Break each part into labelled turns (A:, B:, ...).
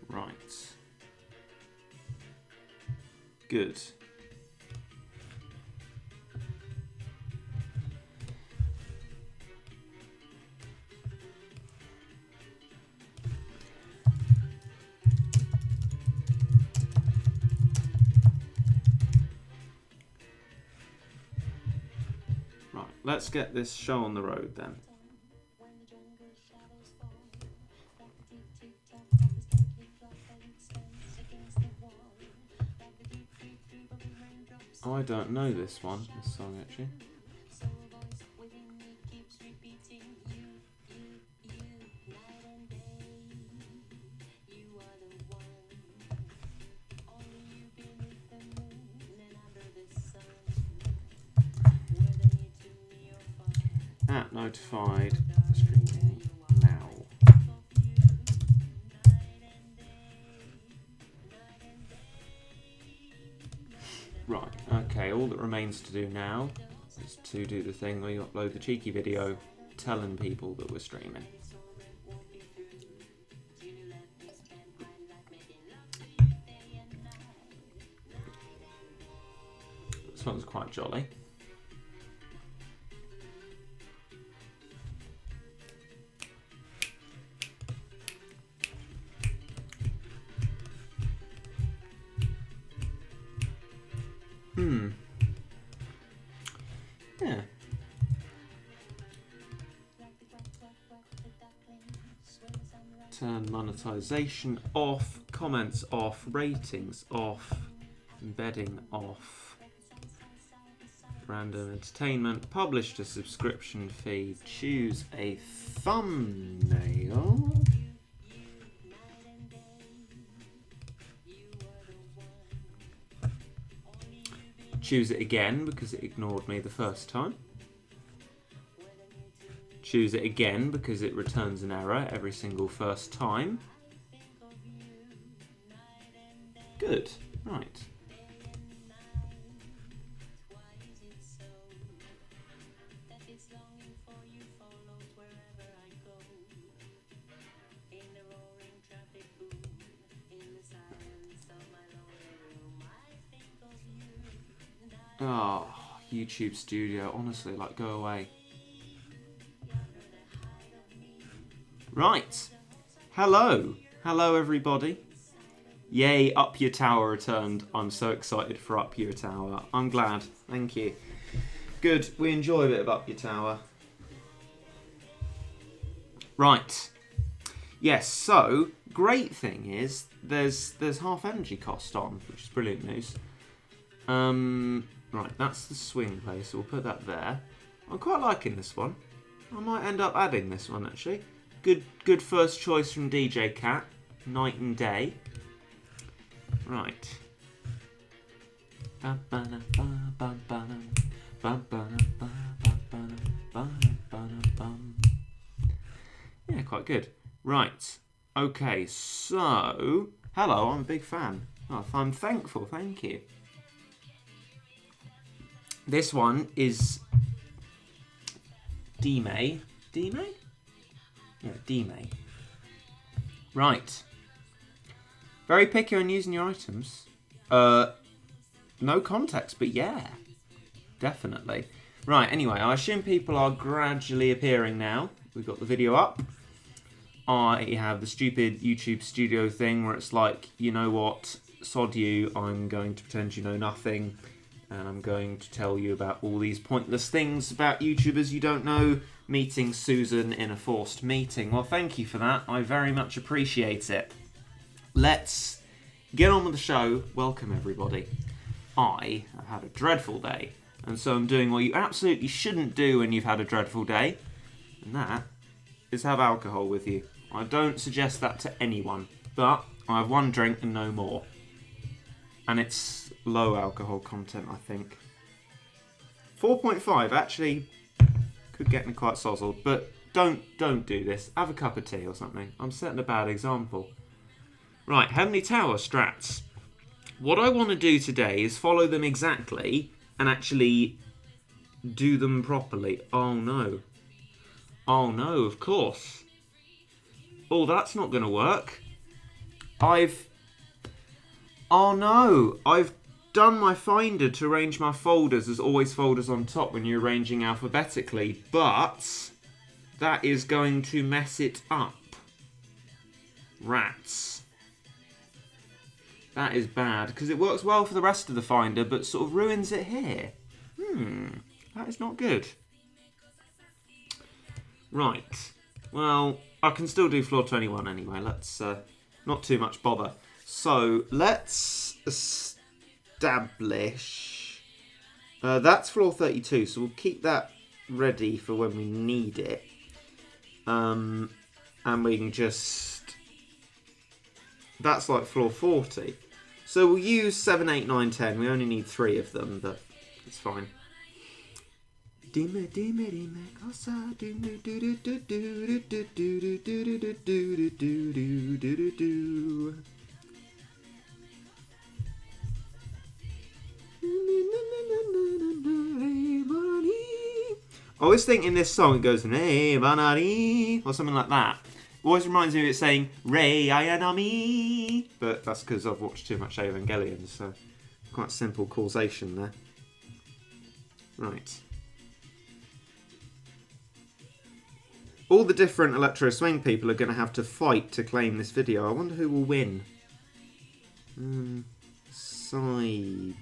A: Right. Good. Right, let's get this show on the road then. Oh, I don't know this song actually. App notified streaming now. Right, okay, all that remains to do now is to do the thing where you upload the cheeky video telling people that we're streaming. This one's quite jolly. Yeah. Turn monetization off, comments off, ratings off, embedding off, random entertainment, publish to subscription feed, choose a thumbnail. Choose it again because it ignored me the first time. Choose it again because it returns an error every single first time. Good. Right. Oh, YouTube Studio. Honestly, like, go away. Right. Hello. Hello, everybody. Yay, Up Your Tower returned. I'm so excited for Up Your Tower. I'm glad. Thank you. Good. We enjoy a bit of Up Your Tower. Right. Yes, so, great thing is, there's half energy cost on, which is brilliant news. Right, that's the swing play, so we'll put that there. I'm quite liking this one. I might end up adding this one, actually. Good first choice from DJ Cat. Night and Day. Right. Yeah, quite good. Right. Okay, so... Hello, I'm a big fan. Oh, I'm thankful, thank you. This one is D-May. D-May? Yeah, D-May. Right. Very picky on using your items. No context, but yeah. Definitely. Right, anyway, I assume people are gradually appearing now. We've got the video up. I have the stupid YouTube Studio thing where it's like, you know what, sod you, I'm going to pretend you know nothing. And I'm going to tell you about all these pointless things about YouTubers you don't know, meeting Susan in a forced meeting. Well, thank you for that. I very much appreciate it. Let's get on with the show. Welcome, everybody. I have had a dreadful day, and so I'm doing what you absolutely shouldn't do when you've had a dreadful day, and that is have alcohol with you. I don't suggest that to anyone, but I have one drink and no more. And it's low alcohol content, I think. 4.5 actually could get me quite sozzled, but don't do this. Have a cup of tea or something. I'm setting a bad example. Right, Heavenly Tower strats. What I want to do today is follow them exactly and actually do them properly. Oh no. Oh no, of course. Oh, that's not going to work. Oh no! I've done my finder to arrange my folders as always folders on top when you're arranging alphabetically, but that is going to mess it up. Rats. That is bad, because it works well for the rest of the finder, but sort of ruins it here. That is not good. Right. Well, I can still do floor 21 anyway. Let's not too much bother. So, let's establish... that's floor 32, so we'll keep that ready for when we need it. And we can just... That's like floor 40. So we'll use 7, 8, 9, 10. We only need 3 of them, but it's fine. Dime, dime, dime, cosa, dime, do do do do do do do do do do do do do do. I always think in this song it goes "Hey Banari" or something like that. It always reminds me of it saying "Re Ayanami," but that's because I've watched too much Evangelion, so quite simple causation there. Right. All the different electro swing people are going to have to fight to claim this video. I wonder who will win. Cyberpunk.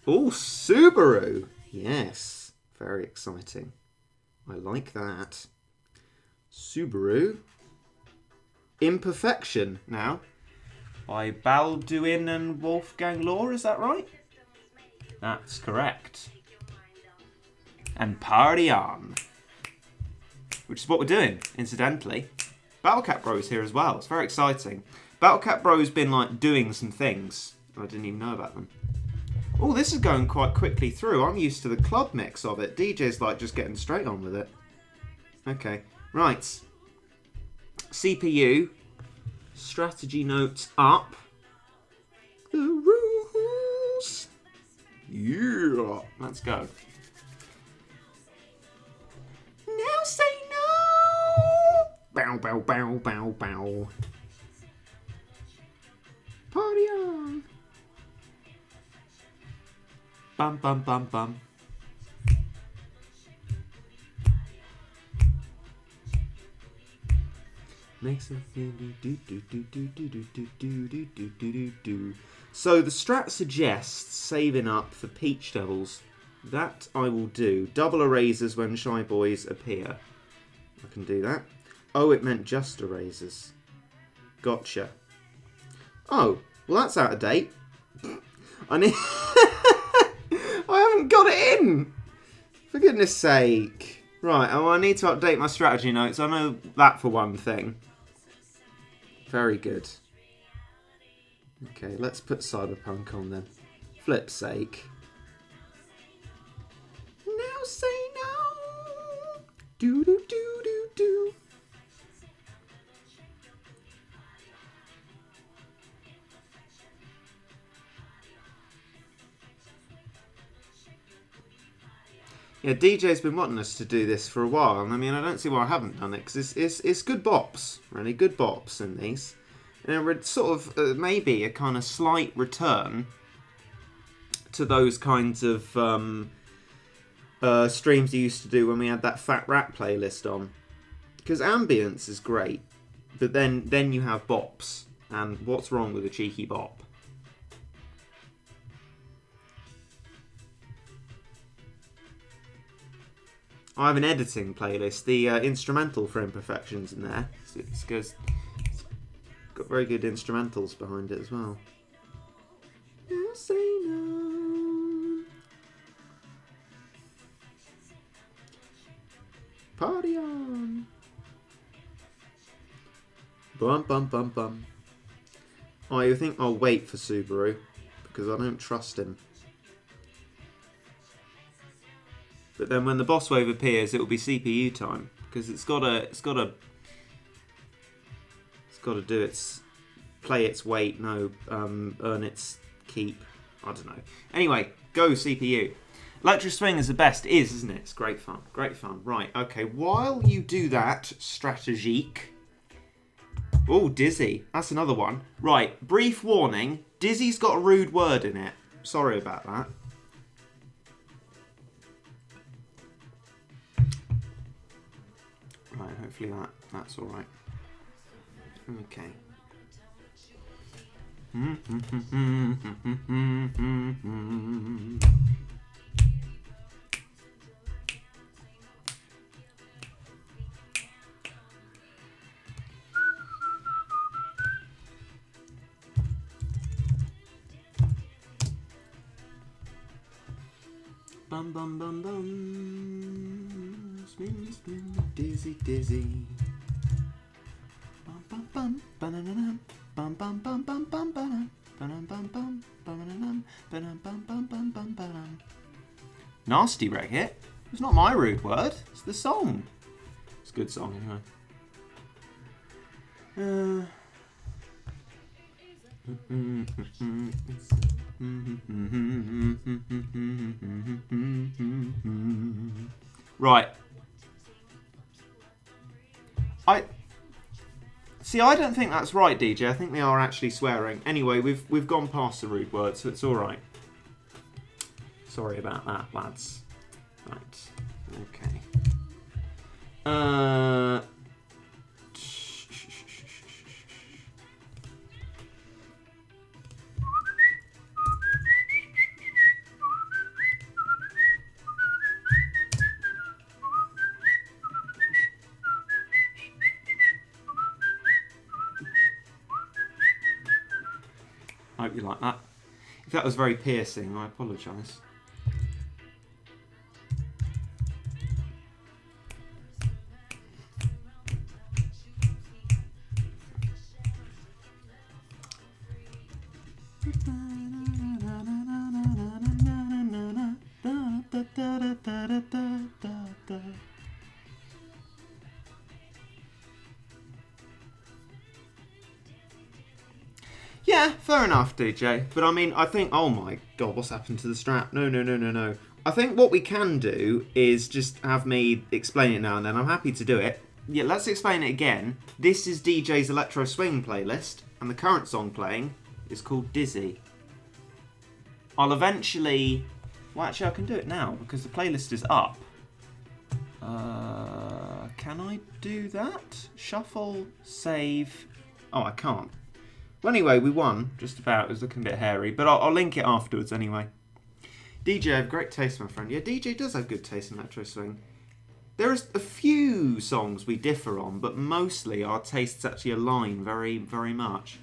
A: Oh, Subaru. Yes, very exciting. I like that. Subaru. Imperfection now. By Balduin and Wolfgang Law, is that right? That's correct. And party on. Which is what we're doing, incidentally. Battlecat Bro's here as well. It's very exciting. Battlecat Bro's been like doing some things. I didn't even know about them. Oh, this is going quite quickly through. I'm used to the club mix of it. DJ's like just getting straight on with it. Okay, right. CPU. Strategy notes up. The rules. Yeah. Let's go. Now say no. Bow, bow, bow, bow, bow. Party on. Bum, bum, bum, bum. Makes it do do do do do do do do do do do do. So the strat suggests saving up for Peach Devils. That I will do. Double erasers when Shy Boys appear. I can do that. Oh, it meant just erasers. Gotcha. Oh, well that's out of date. I need... I haven't got it in! For goodness sake. Right, oh, I need to update my strategy notes. I know that for one thing. Very good. Okay, let's put Cyberpunk on then. Flip's sake. Now say no. Do do do do do. Yeah, DJ's been wanting us to do this for a while, and I mean, I don't see why I haven't done it, because it's good bops, really, good bops in these. And it's sort of maybe a kind of slight return to those kinds of streams you used to do when we had that Fat Rat playlist on. Because ambience is great, but then you have bops, and what's wrong with a cheeky bop? I have an editing playlist, the instrumental for Imperfections in there. So it's got very good instrumentals behind it as well. Now say no. Party on. Bum bum bum bum. Oh, you think I'll wait for Subaru because I don't trust him. But then when the boss wave appears, it will be CPU time because it's got to play its weight, earn its keep. I don't know. Anyway, go CPU. Electro Swing is the best, isn't it? It's great fun. Great fun. Right, okay. While you do that, strategique, Oh, dizzy. That's another one. Right, brief warning. Dizzy's got a rude word in it. Sorry about that. Right, hopefully that's all right. Okay. Bum bum bum bum. Spin spin, dizzy dizzy. Bum bum bum, ba-na-na-na. Bum bum bum bum bum ba-na. Ba-dum bum bum, ba-na-na-na. Ba-dum bum bum bum bum ba-dum. Nasty reggae. It's not my rude word. It's the song. It's a good song anyway. Right. I don't think that's right, DJ. I think they are actually swearing. Anyway, we've gone past the rude word, so it's all right. Sorry about that, lads. Right. Okay. I hope you like that. If that was very piercing, I apologise. Yeah, fair enough, DJ. But I mean, I think... Oh my god, what's happened to the strap? No. I think what we can do is just have me explain it now and then. I'm happy to do it. Yeah, let's explain it again. This is DJ's Electro Swing playlist, and the current song playing is called Dizzy. I'll eventually... Well, actually, I can do it now, because the playlist is up. Can I do that? Shuffle, save... Oh, I can't. Well, anyway, we won, just about. It was looking a bit hairy, but I'll link it afterwards anyway. DJ, I have great taste, my friend. Yeah, DJ does have good taste in electro swing. There is a few songs we differ on, but mostly our tastes actually align very, very much.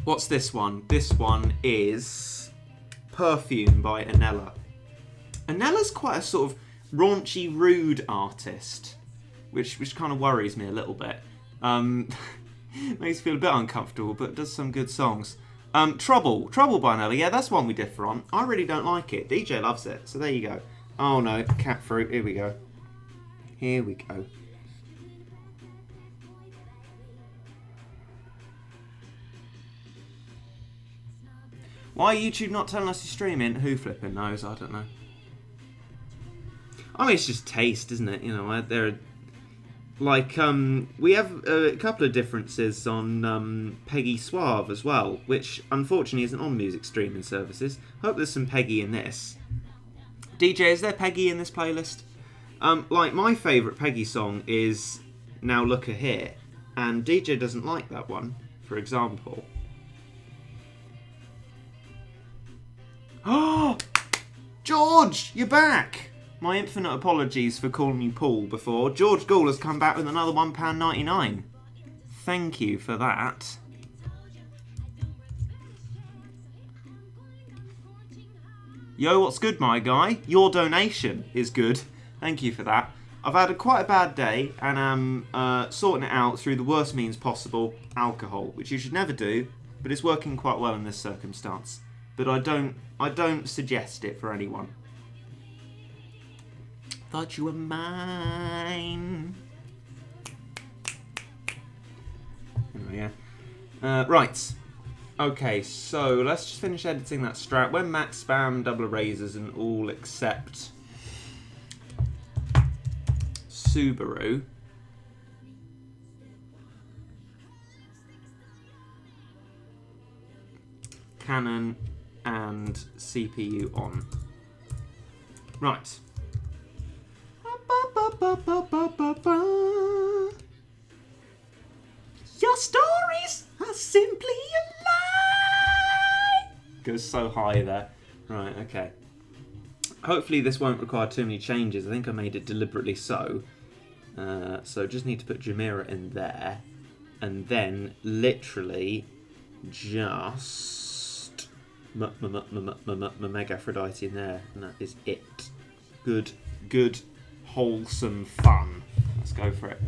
A: What's this one? This one is Perfume by Anella. Anella's quite a sort of raunchy, rude artist. Which kind of worries me a little bit. Makes me feel a bit uncomfortable, but does some good songs. Trouble by Nelly. Yeah, that's one we differ on. I really don't like it. DJ loves it, so there you go. Oh no, cat fruit. Here we go. Why YouTube not telling us you're streaming? Who flipping knows? I don't know. I mean, it's just taste, isn't it? You know, there are... Like, we have a couple of differences on Peggy Suave as well, which unfortunately isn't on music streaming services. Hope there's some Peggy in this. DJ, is there Peggy in this playlist? Like, my favourite Peggy song is Now Look a Here, and DJ doesn't like that one, for example. Oh! George, you're back! My infinite apologies for calling you Paul before. George Gould has come back with another £1.99. Thank you for that. Yo, what's good, my guy? Your donation is good. Thank you for that. I've had quite a bad day, and I'm sorting it out through the worst means possible, alcohol, which you should never do, but it's working quite well in this circumstance. But I don't suggest it for anyone. Thought you were mine. Oh, yeah. Right. Okay, so let's just finish editing that strat. When max spam, double erasers, and all except. Subaru. Canon and CPU on. Right. Your stories are simply a lie. Goes so high there. Right, okay. Hopefully this won't require too many changes. I think I made it deliberately so. So just need to put Jamira in there. And then literally just Mega Aphrodite in there. And that is it. Good, wholesome fun. Let's go for it.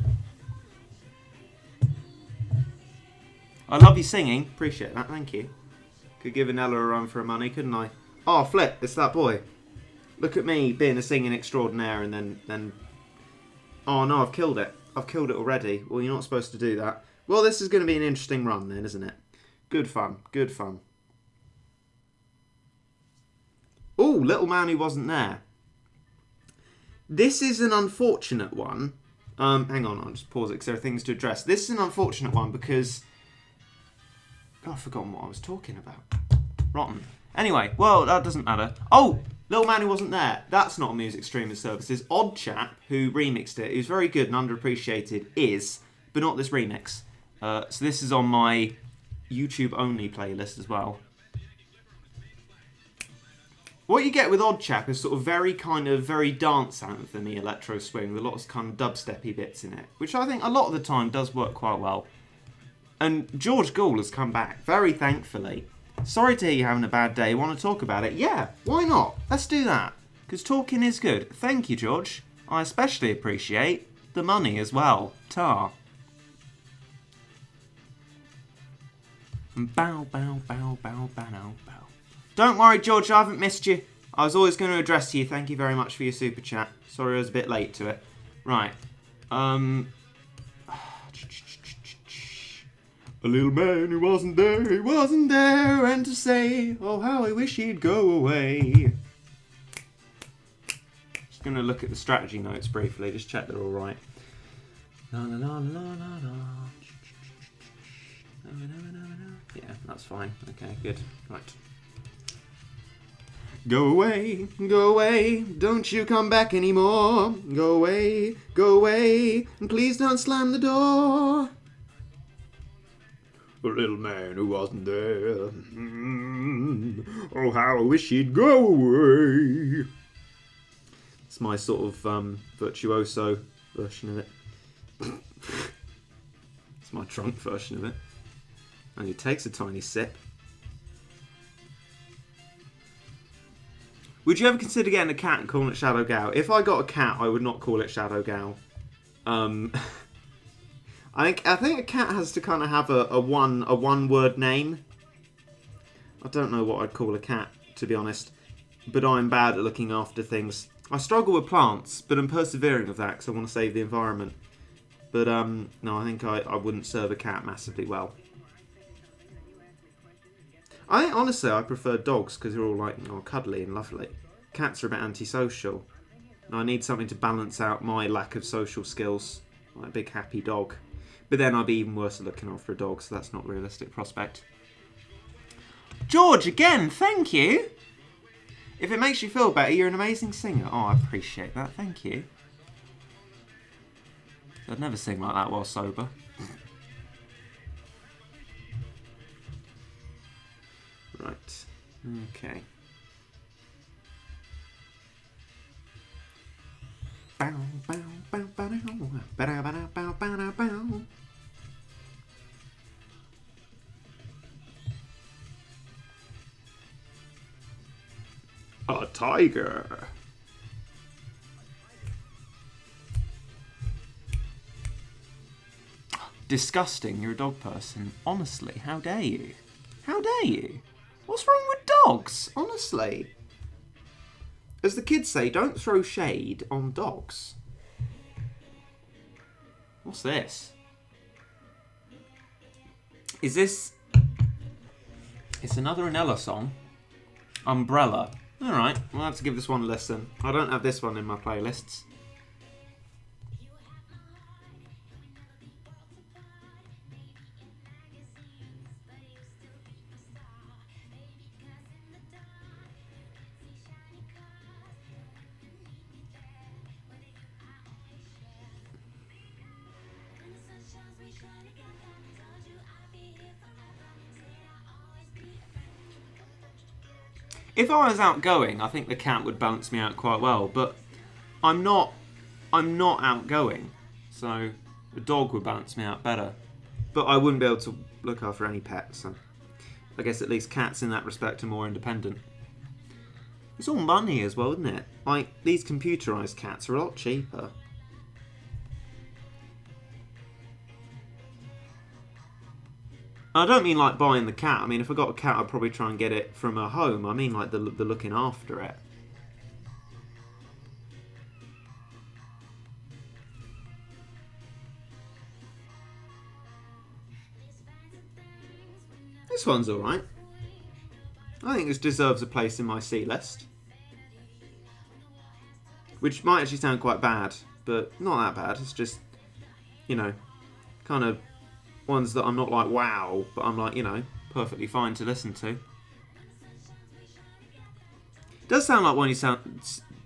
A: I love you singing. Appreciate that, thank you. Could give Anella a run for her money, couldn't I? Oh, flip, it's that boy. Look at me being a singing extraordinaire and then... Oh no, I've killed it. I've killed it already. Well, you're not supposed to do that. Well, this is going to be an interesting run then, isn't it? Good fun, good fun. Oh, little man who wasn't there. This is an unfortunate one. Hang on, I'll just pause it because there are things to address. This is an unfortunate one because... God, I've forgotten what I was talking about. Rotten. Anyway, well, that doesn't matter. Oh, little man who wasn't there. That's not a music streaming services. Odd Chap, who remixed it, who's very good and underappreciated, is, but not this remix. So this is on my YouTube only playlist as well. What you get with Odd Chap is sort of very dance anthem-y electro swing with lots of kind of dubsteppy bits in it, which I think a lot of the time does work quite well. And George Gould has come back, very thankfully. Sorry to hear you're having a bad day. Want to talk about it? Yeah, why not? Let's do that. Because talking is good. Thank you, George. I especially appreciate the money as well. Tar. Bow, bow, bow, bow, bow, bow. Don't worry, George, I haven't missed you. I was always going to address you. Thank you very much for your super chat. Sorry I was a bit late to it. Right. A little man who wasn't there, and to say, oh, how I wish he'd go away. Just going to look at the strategy notes briefly, just check they're all right. La, la, la, la, la, la. Yeah, that's fine. Okay, good. Right. Go away, don't you come back anymore. Go away, and please don't slam the door. A little man who wasn't there. Oh, how I wish he'd go away. It's my sort of virtuoso version of it. It's my drunk version of it. And he takes a tiny sip. Would you ever consider getting a cat and calling it Shadow Gal? If I got a cat, I would not call it Shadow Gal. I think a cat has to kind of have a one word name. I don't know what I'd call a cat, to be honest. But I'm bad at looking after things. I struggle with plants, but I'm persevering with that because I want to save the environment. But no, I think I wouldn't serve a cat massively well. I think, honestly, I prefer dogs because they're all like, you know, cuddly and lovely. Cats are a bit antisocial. And I need something to balance out my lack of social skills. Like a big happy dog. But then I'd be even worse at looking after a dog, so that's not a realistic prospect. George, again, thank you. If it makes you feel better, you're an amazing singer. Oh, I appreciate that, thank you. I'd never sing like that while sober. Right, okay. Bow, bow, bow, bow, bow, bow, bow, bow, bow. A tiger. Disgusting, you're a dog person. Honestly, how dare you? How dare you? What's wrong with dogs? Honestly. As the kids say, don't throw shade on dogs. What's this? Is this... It's another Anella song. Umbrella. Alright, we'll have to give this one a listen. I don't have this one in my playlists. If I was outgoing, I think the cat would balance me out quite well, but I'm not outgoing, so the dog would balance me out better. But I wouldn't be able to look after any pets, so I guess at least cats in that respect are more independent. It's all money as well, isn't it? Like, these computerised cats are a lot cheaper. I don't mean like buying the cat. I mean, if I got a cat, I'd probably try and get it from a home. I mean like the looking after it. This one's alright. I think this deserves a place in my C list. Which might actually sound quite bad, but not that bad. It's just, you know, kind of ones that I'm not like, wow, but I'm like, you know, perfectly fine to listen to. It does sound like one you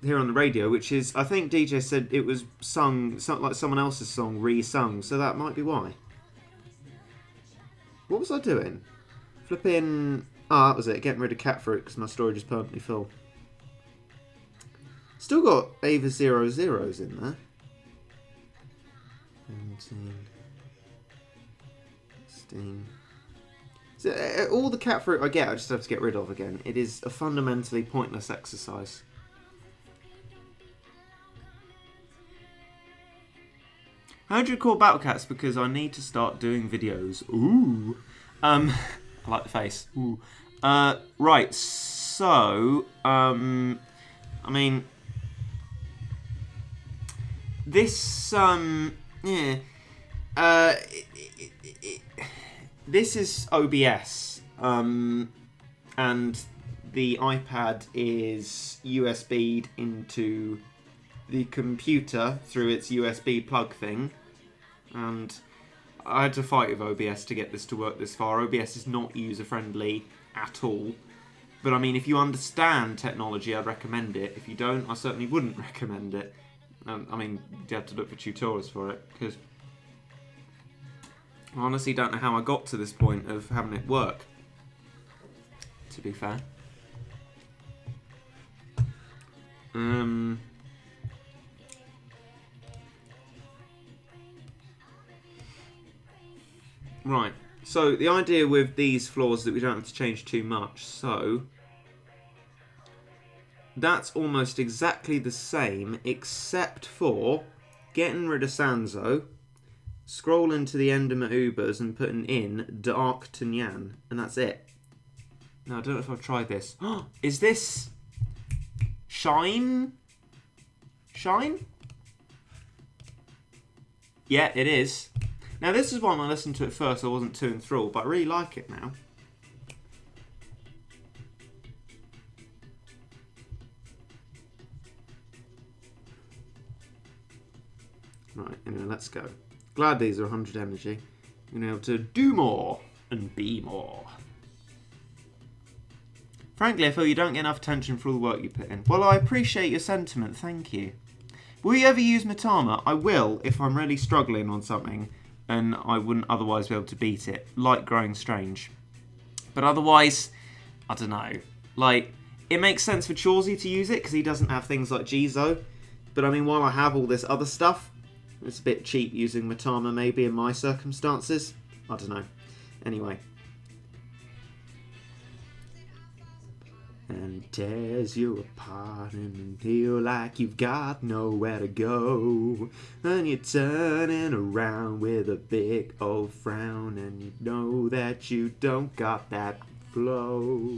A: hear on the radio, which is, I think DJ said it was sung, like someone else's song re-sung, so that might be why. What was I doing? Flipping... that was it, getting rid of cat fruit because my storage is permanently full. Still got Ava 00s in there. 17... So, all the cat fruit I get, I just have to get rid of again. It is a fundamentally pointless exercise. How do you record battle cats? Because I need to start doing videos. Ooh. I like the face. Ooh. Right, so, I mean, this, yeah, this is OBS, and the iPad is USB'd into the computer through its USB plug thing, and I had to fight with OBS to get this to work this far. OBS is not user-friendly at all, but I mean, if you understand technology, I'd recommend it. If you don't, I certainly wouldn't recommend it. I mean, you have to look for tutorials for it, because I honestly don't know how I got to this point of having it work, to be fair. Right, so the idea with these floors is that we don't have to change too much, so that's almost exactly the same, except for getting rid of Sanzo, scrolling to the end of my Ubers and putting in Dark Tunyan, and that's it. Now, I don't know if I've tried this. Is this Shine? Shine? Yeah, it is. Now, this is one when I listened to it first, I wasn't too enthralled, but I really like it now. Right, anyway, let's go. Glad these are 100 energy. I'm going to be able to do more and be more. Frankly, I feel you don't get enough attention for all the work you put in. Well, I appreciate your sentiment, thank you. Will you ever use Matama? I will, if I'm really struggling on something and I wouldn't otherwise be able to beat it, like Growing Strange. But otherwise, I don't know. Like, it makes sense for Chawsey to use it because he doesn't have things like Jizo. But I mean, while I have all this other stuff, it's a bit cheap using Matama maybe in my circumstances. I don't know. Anyway. And tears you apart and feel like you've got nowhere to go. And you're turning around with a big old frown and you know that you don't got that flow.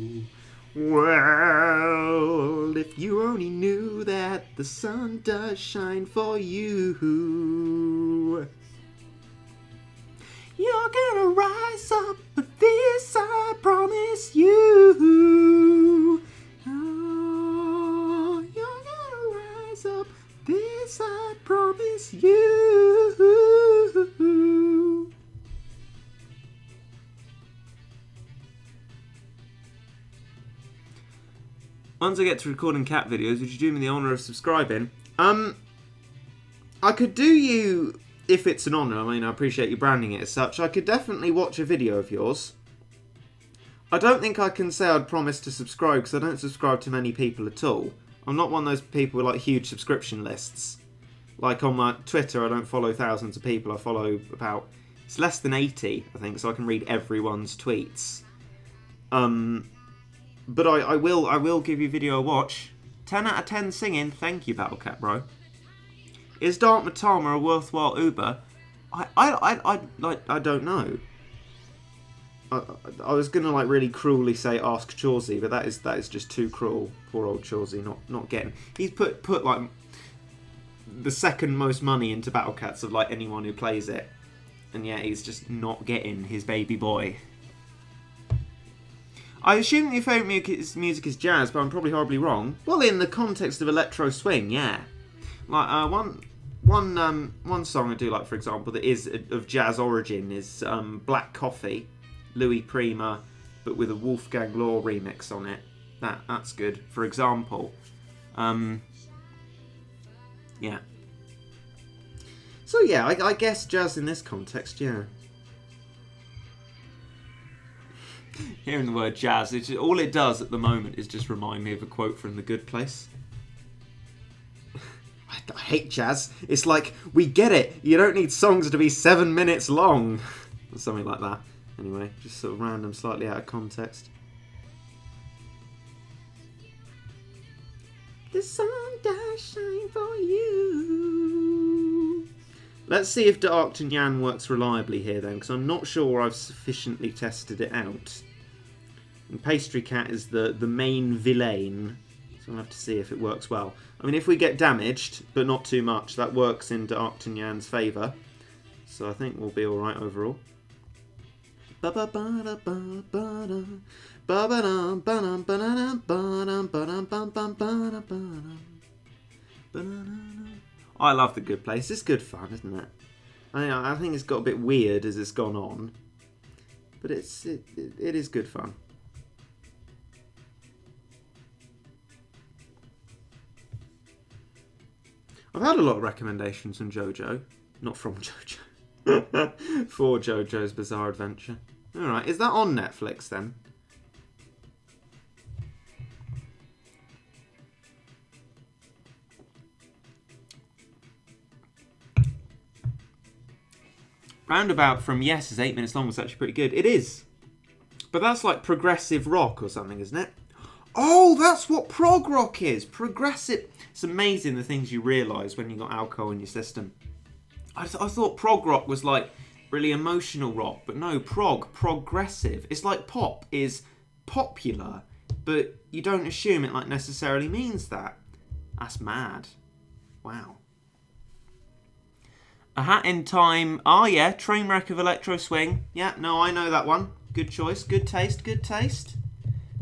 A: Well, if you only knew that the sun does shine for you. You're gonna rise up, but this I promise you. Oh, you're gonna rise up, this I promise you. Once I get to recording cat videos, would you do me the honour of subscribing? I could do you... if it's an honour, I mean, I appreciate you branding it as such, I could definitely watch a video of yours. I don't think I can say I'd promise to subscribe, because I don't subscribe to many people at all. I'm not one of those people with, like, huge subscription lists. Like, on my Twitter, I don't follow thousands of people. I follow about... It's less than 80, I think, so I can read everyone's tweets. But I will give you video a watch. 10 out of 10 singing. Thank you, Battlecat Bro. Is Dark Matama a worthwhile Uber? I don't know. I was gonna like really cruelly say ask Chawsey, but that is just too cruel. Poor old Chawsey, not getting. He's put like the second most money into Battle Cats of like anyone who plays it, and yet he's just not getting his baby boy. I assume that your favourite music is jazz, but I'm probably horribly wrong. Well, in the context of electro swing, yeah. Like one song I do like, for example, that is of jazz origin is Black Coffee, Louis Prima, but with a Wolfgang Law remix on it. That's good. For example, yeah. So yeah, I guess jazz in this context, yeah. Hearing the word jazz, all it does at the moment is just remind me of a quote from The Good Place. I hate jazz. It's like, we get it. You don't need songs to be 7 minutes long. Or something like that. Anyway, just sort of random, slightly out of context. The sun does shine for you. Let's see if D'Artagnan works reliably here then, because I'm not sure I've sufficiently tested it out. And Pastry Cat is the main villain, so I'll have to see if it works well. I mean, if we get damaged, but not too much, that works in D'Artagnan's favour. So I think we'll be alright overall. I love The Good Place. It's good fun, isn't it? I think it's got a bit weird as it's gone on, but it is good fun. I've had a lot of recommendations from JoJo, not from JoJo, for JoJo's Bizarre Adventure. All right, is that on Netflix then? Roundabout from Yes is 8 minutes long was actually pretty good. It is. But that's like progressive rock or something, isn't it? Oh, that's what prog rock is. Progressive. It's amazing the things you realise when you've got alcohol in your system. I thought prog rock was like really emotional rock, but no, progressive. It's like pop is popular, but you don't assume it like necessarily means that. That's mad. Wow. A Hat in Time. Oh yeah, Trainwreck of Electro Swing. Yeah, no, I know that one. Good choice. Good taste. Good taste.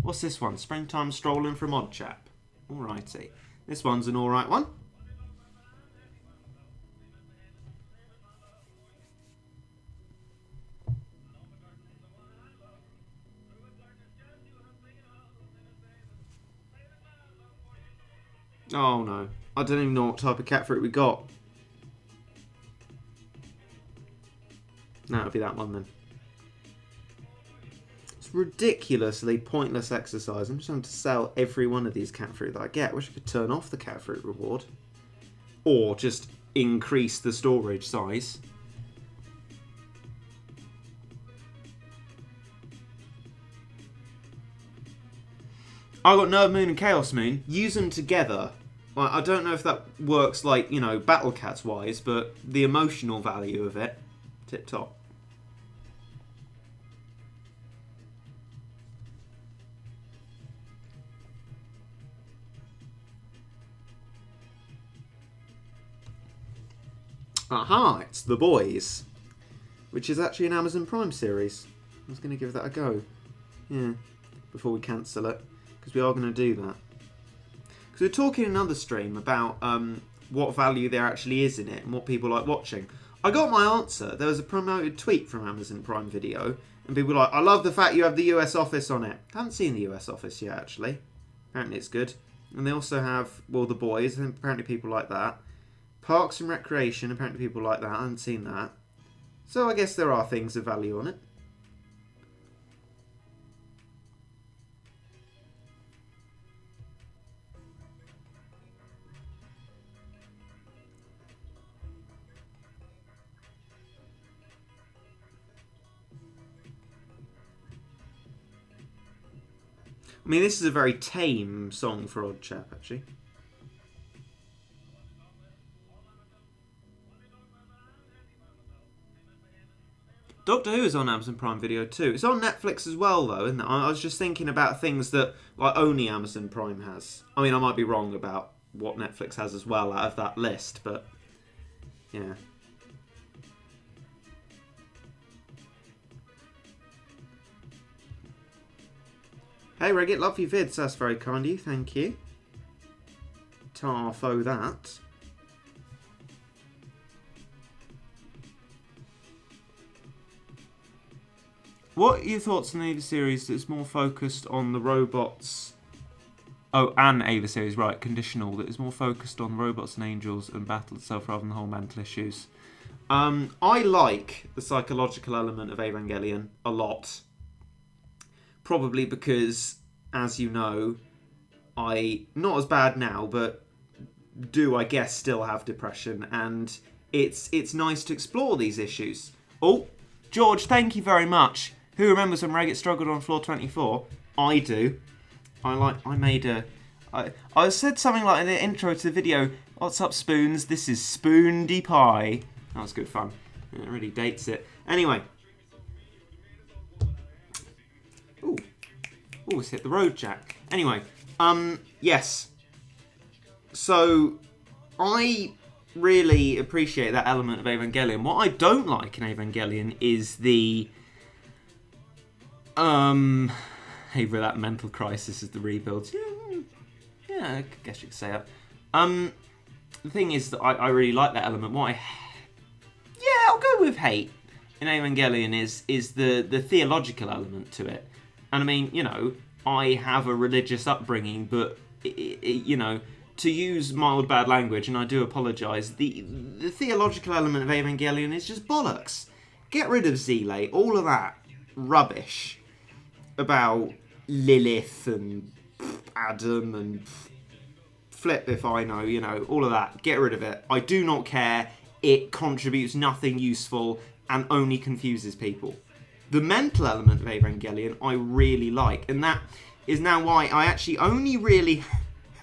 A: What's this one? Springtime Strolling from Odd Chap. Alrighty. This one's an alright one. Oh no. I don't even know what type of cat fruit we got. No, it'll be that one then. It's ridiculously pointless exercise. I'm just having to sell every one of these cat fruit that I get. I wish I could turn off the cat fruit reward. Or just increase the storage size. I got Nerve Moon and Chaos Moon. Use them together. Like, I don't know if that works like, you know, Battle Cats wise, but the emotional value of it, tip top. Aha, it's The Boys, which is actually an Amazon Prime series. I was going to give that a go. Yeah, before we cancel it, because we are going to do that. Because we're talking in another stream about what value there actually is in it and what people like watching. I got my answer. There was a promoted tweet from Amazon Prime Video, and people were like, I love the fact you have the US office on it. I haven't seen the US office yet, actually. Apparently it's good. And they also have, well, The Boys, and apparently people like that. Parks and Recreation, apparently people like that. I haven't seen that. So I guess there are things of value on it. I mean, this is a very tame song for Odd Chap, actually. Doctor Who is on Amazon Prime Video too. It's on Netflix as well, though, isn't it? I was just thinking about things that like only Amazon Prime has. I mean, I might be wrong about what Netflix has as well out of that list, but yeah. Hey, Regit, love your vids. That's very kind of you. Thank you. Tarfo that. What are your thoughts on the Ava series that's more focused on the robots? Oh, and Ava series, right, conditional, that is more focused on robots and angels and battle itself rather than the whole mental issues. I like the psychological element of Evangelion a lot. Probably because, as you know, I, not as bad now, but do, I guess, still have depression, and it's nice to explore these issues. Oh, George, thank you very much. Who remembers when Regit struggled on floor 24? I do. I said something like in the intro to the video, what's up, spoons? This is Spoondy Pie. That was good fun. It really dates it. Anyway. Ooh, it's hit the road, Jack. Anyway, yes. So, I really appreciate that element of Evangelion. What I don't like in Evangelion is the hey, for that mental crisis is the rebuilds. Yeah, I guess you could say that. The thing is that I really like that element. I'll go with hate in Evangelion is the theological element to it. And I mean, you know, I have a religious upbringing, but you know, to use mild bad language, and I do apologise, the theological element of Evangelion is just bollocks. Get rid of Zele, all of that rubbish about Lilith and Adam and flip if I know, you know, all of that. Get rid of it. I do not care. It contributes nothing useful and only confuses people. The mental element of Evangelion I really like, and that is now why I actually only really...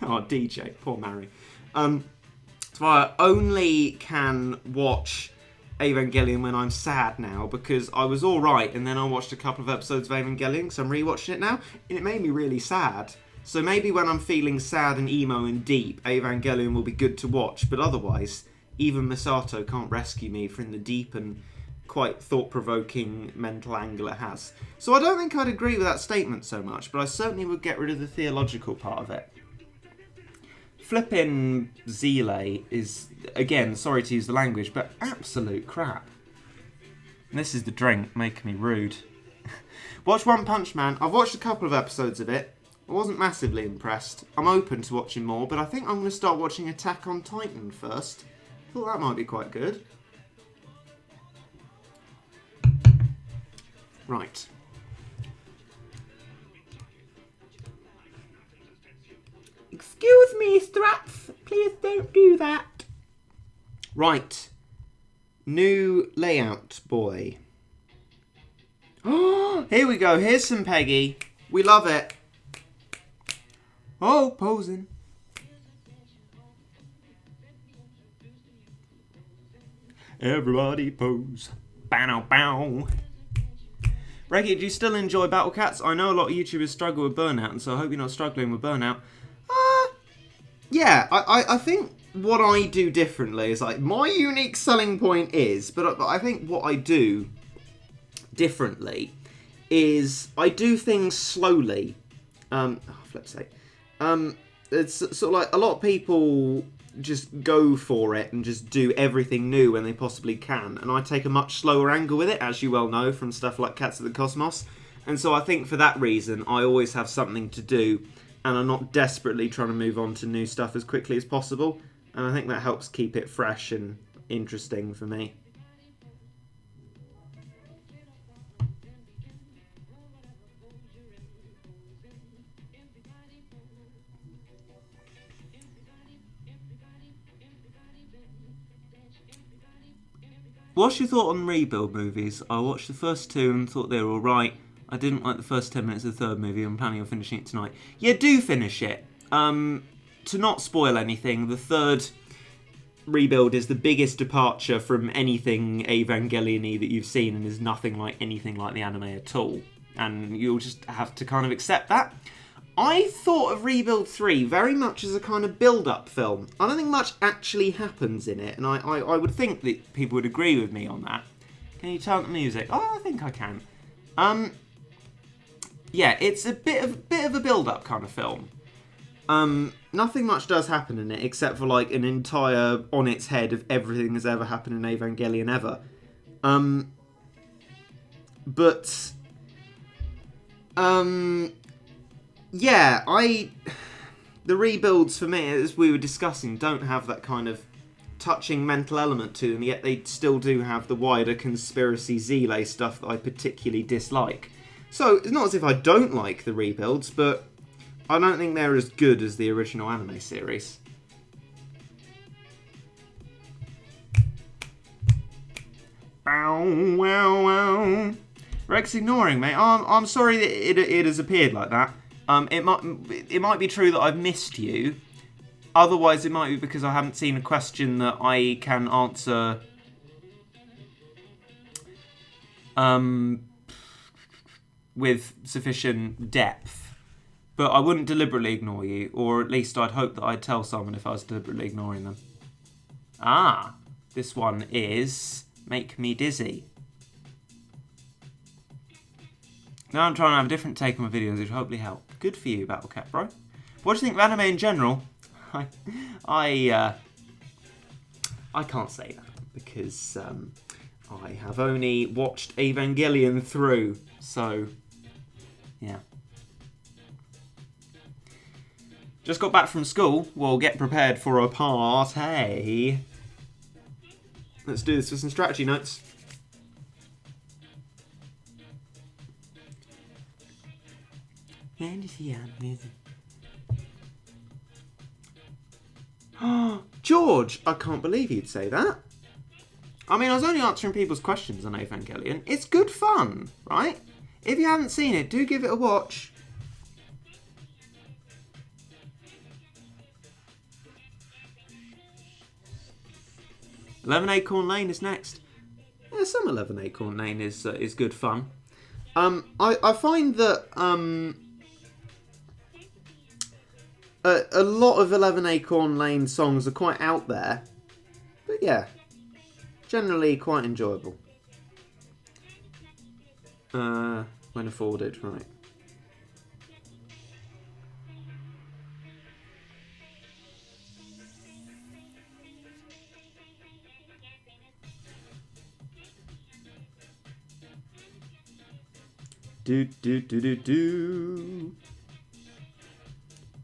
A: oh, DJ, poor Mary. So I only can watch Evangelion when I'm sad now, because I was alright and then I watched a couple of episodes of Evangelion because I'm rewatching it now and it made me really sad. So maybe when I'm feeling sad and emo and deep, Evangelion will be good to watch, but otherwise even Misato can't rescue me from the deep and quite thought-provoking mental angle it has. So I don't think I'd agree with that statement so much, but I certainly would get rid of the theological part of it. Flippin' Zele is, again, sorry to use the language, but absolute crap. And this is the drink making me rude. Watch One Punch Man. I've watched a couple of episodes of it. I wasn't massively impressed. I'm open to watching more, but I think I'm going to start watching Attack on Titan first. I thought that might be quite good. Right. Excuse me, Strats. Please don't do that. Right. New layout, boy. Oh, here we go. Here's some Peggy. We love it. Oh, posing. Everybody pose. Bow, bow. Reggie, do you still enjoy Battle Cats? I know a lot of YouTubers struggle with burnout, and so I hope you're not struggling with burnout. Yeah, I think what I do differently is, like, my unique selling point is, but I think what I do differently is I do things slowly. Flip's sake. It's sort of like a lot of people just go for it and just do everything new when they possibly can, and I take a much slower angle with it, as you well know from stuff like Cats of the Cosmos. And so I think for that reason I always have something to do, and I'm not desperately trying to move on to new stuff as quickly as possible. And I think that helps keep it fresh and interesting for me. What's your thought on rebuild movies? I watched the first two and thought they were alright. I didn't like the first 10 minutes of the third movie. I'm planning on finishing it tonight. Yeah, do finish it. To not spoil anything, the third rebuild is the biggest departure from anything Evangelion-y that you've seen and is nothing like anything like the anime at all. And you'll just have to kind of accept that. I thought of Rebuild 3 very much as a kind of build-up film. I don't think much actually happens in it, and I would think that people would agree with me on that. Can you turn up the music? Oh, I think I can. Yeah, it's a bit of a build-up kind of film. Nothing much does happen in it, except for like an entire on its head of everything that's ever happened in Evangelion ever. Yeah, the rebuilds for me, as we were discussing, don't have that kind of touching mental element to them, yet they still do have the wider conspiracy Zile stuff that I particularly dislike. So, it's not as if I don't like the rebuilds, but I don't think they're as good as the original anime series. Bow, wow, wow. Rex ignoring me. I'm sorry that it has appeared like that. It might be true that I've missed you. Otherwise, it might be because I haven't seen a question that I can answer with sufficient depth. But I wouldn't deliberately ignore you, or at least I'd hope that I'd tell someone if I was deliberately ignoring them. Ah, this one is Make Me Dizzy. Now I'm trying to have a different take on my videos, which will hopefully help. Good for you, Battlecat Bro. What do you think of anime in general? I can't say that because I have only watched Evangelion through, so yeah. Just got back from school. Well, get prepared for a party. Let's do this with some strategy notes. George, I can't believe you'd say that. I mean, I was only answering people's questions on Evangelion. It's good fun, right? If you haven't seen it, do give it a watch. Eleven Acorn Lane is next. Yeah, some 11 Acorn Lane is good fun. I find that a lot of 11 Acorn Lane songs are quite out there, but yeah, generally quite enjoyable. When afforded, right. Do do do do do.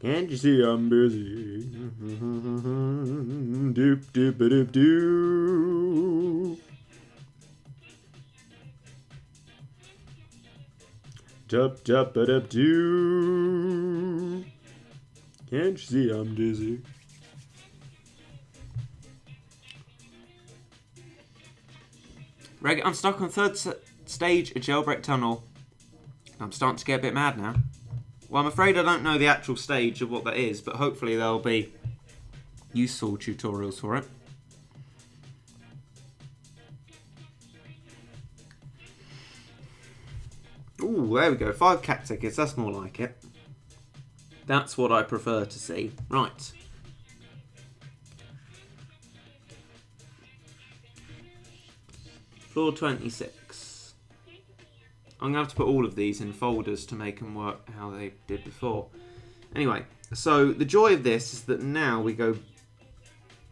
A: Can't you see I'm busy? Doop doop doop doo. Dup dup dup doo. Can't you see I'm dizzy? I'm stuck on third stage of Jailbreak Tunnel. I'm starting to get a bit mad now. Well, I'm afraid I don't know the actual stage of what that is, but hopefully there'll be useful tutorials for it. Ooh, there we go. 5 cat tickets. That's more like it. That's what I prefer to see. Right. Floor 26. I'm going to have to put all of these in folders to make them work how they did before. Anyway, so the joy of this is that now we go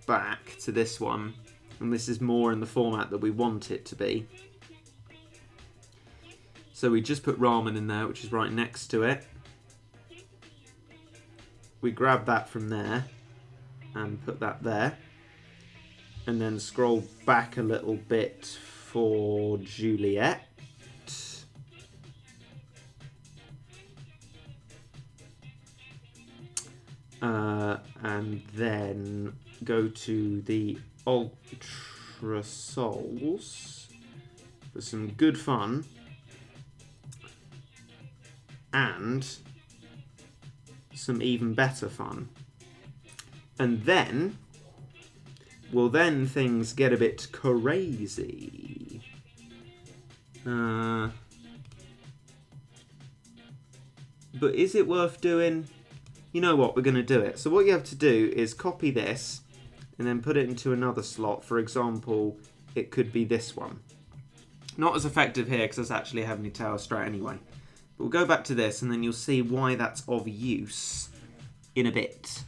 A: back to this one, and this is more in the format that we want it to be. So we just put ramen in there, which is right next to it. We grab that from there. and put that there. And then scroll back a little bit for Juliet. And then go to the Ultra Souls for some good fun. And some even better fun. And then, well, then things get a bit crazy. But is it worth doing? You know what, we're going to do it. So what you have to do is copy this and then put it into another slot. For example, it could be this one. Not as effective here because that's actually a Heavenly Tower strat anyway. But we'll go back to this and then you'll see why that's of use in a bit.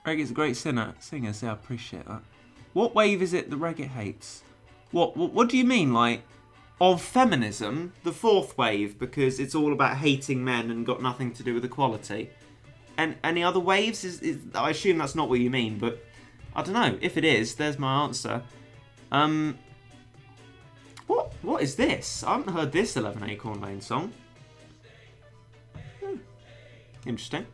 A: Reggae's a great singer, so I appreciate that. What wave is it that Reggae hates? What do you mean, like, of feminism? The fourth wave, because it's all about hating men and got nothing to do with equality. And any other waves? I assume that's not what you mean, but I don't know. If it is, there's my answer. What is this? I haven't heard this 11 Acorn Lane song. Interesting.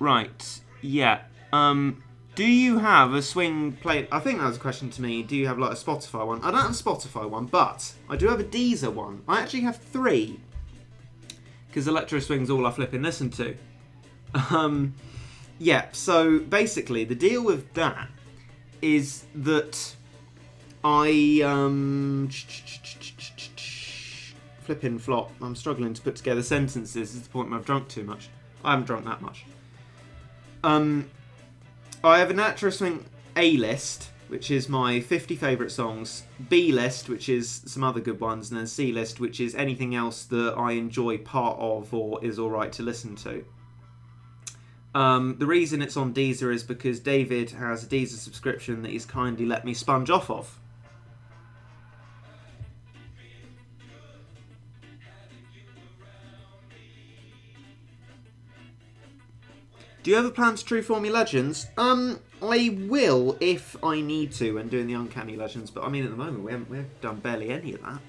A: Right. Yeah. Do you have a swing play? I think that was a question to me. Do you have like a Spotify one? I don't have a Spotify one, but I do have a Deezer one. I actually have 3. Because Electro Swing's all I flipping listen to. Yeah, so basically the deal with that is that I flipping flop. I'm struggling to put together sentences. This is the point where I've drunk too much. I haven't drunk that much. I have an Electro Swing A list, which is my 50 favourite songs, B list, which is some other good ones, and then C list, which is anything else that I enjoy part of or is alright to listen to. The reason it's on Deezer is because David has a Deezer subscription that he's kindly let me sponge off of. Do you ever plan to True Form your Legends? I will if I need to when doing the Uncanny Legends, but I mean at the moment we've done barely any of that.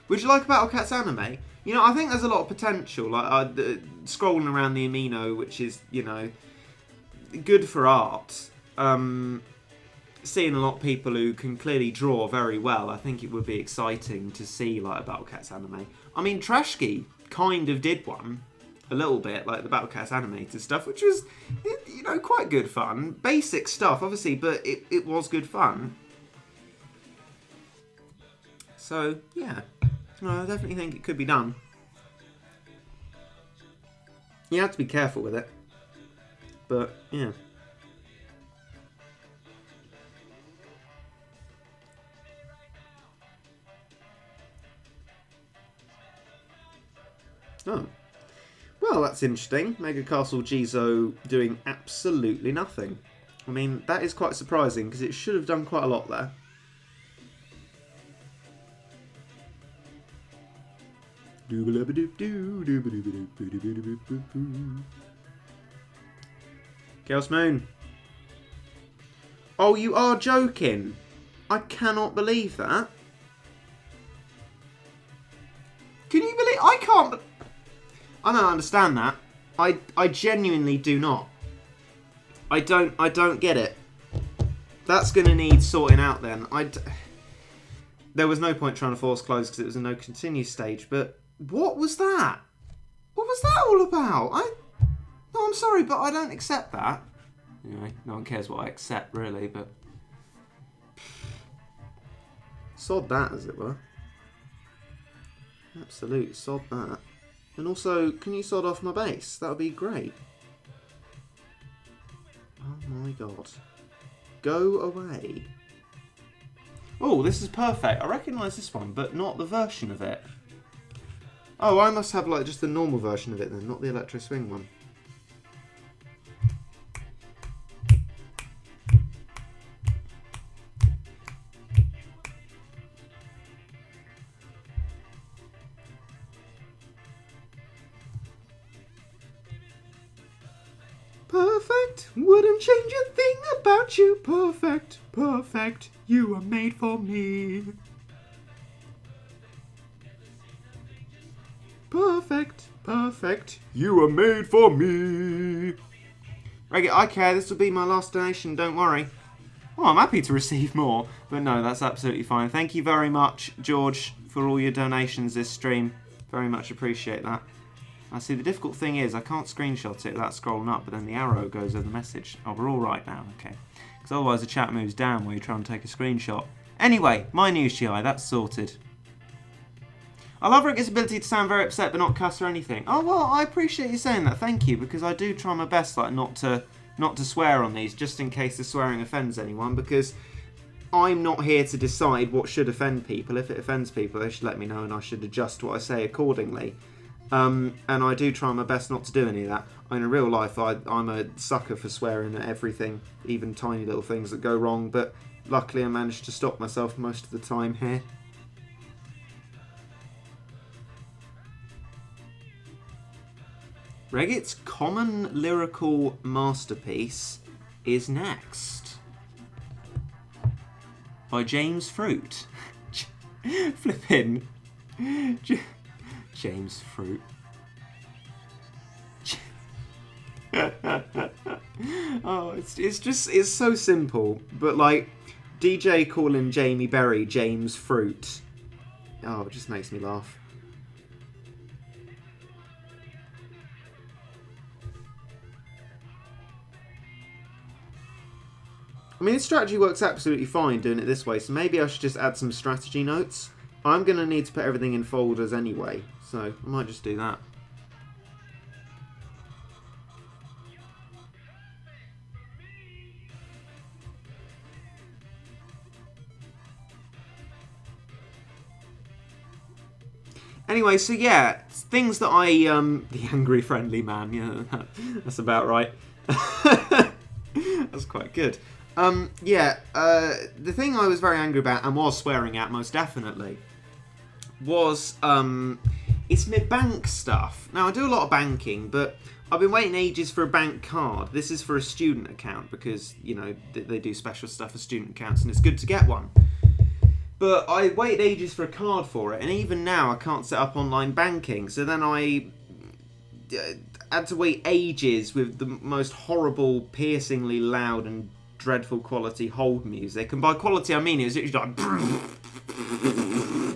A: Would you like a Battle Cats anime? You know, I think there's a lot of potential. Like scrolling around the Amino, which is, you know, good for art. Seeing a lot of people who can clearly draw very well, I think it would be exciting to see like a Battle Cats anime. I mean, Trashki kind of did one. A little bit, like the Battle Cats animated stuff, which was, you know, quite good fun. Basic stuff, obviously, but it was good fun. So, yeah. No, I definitely think it could be done. You have to be careful with it. But, yeah. Oh. Well, that's interesting. Mega Castle Jizo doing absolutely nothing. I mean, that is quite surprising because it should have done quite a lot there. Chaos Moon. Oh, you are joking. I cannot believe that. Can you believe? I can't. I don't understand that. I genuinely do not. I don't get it. That's going to need sorting out then. There was no point trying to force close because it was a no continue stage, but what was that? What was that all about? No, I'm sorry, but I don't accept that. Anyway, no one cares what I accept, really, but sod that, as it were. Absolute sod that. And also, can you sod off my base? That would be great. Oh my god. Go away. Oh, this is perfect. I recognise this one, but not the version of it. Oh, I must have like just the normal version of it then, not the electro swing one. Perfect, wouldn't change a thing about you. Perfect, perfect, you were made for me. Perfect, perfect, you were made for me. Okay, this will be my last donation, don't worry. Oh, I'm happy to receive more, but no, that's absolutely fine. Thank you very much, George, for all your donations this stream. Very much appreciate that. I see the difficult thing is I can't screenshot it without scrolling up, but then the arrow goes over the message. Oh, we're all right now, okay. Because otherwise the chat moves down where you try and take a screenshot. Anyway, my news GI, that's sorted. I love Rick's ability to sound very upset but not cuss or anything. Oh, well, I appreciate you saying that, thank you, because I do try my best like not to swear on these, just in case the swearing offends anyone, because I'm not here to decide what should offend people. If it offends people, they should let me know and I should adjust what I say accordingly. And I do try my best not to do any of that. In real life, I'm a sucker for swearing at everything, even tiny little things that go wrong, but luckily I managed to stop myself most of the time here. Regget's common lyrical masterpiece is next. By James Fruit. Flippin'. James Fruit. Oh, it's so simple, but like DJ calling Jamie Berry James Fruit. Oh, it just makes me laugh. I mean, this strategy works absolutely fine doing it this way, so maybe I should just add some strategy notes. I'm going to need to put everything in folders anyway, so I might just do that. Anyway, so yeah, things that I, the angry friendly man, yeah, that's about right. That's quite good. The thing I was very angry about and was swearing at most definitely was it's my bank stuff. Now I do a lot of banking, but I've been waiting ages for a bank card. This is for a student account because, you know, they do special stuff for student accounts and it's good to get one. But I waited ages for a card for it, and even now I can't set up online banking. So then I had to wait ages with the most horrible, piercingly loud and dreadful quality hold music. And by quality I mean it was literally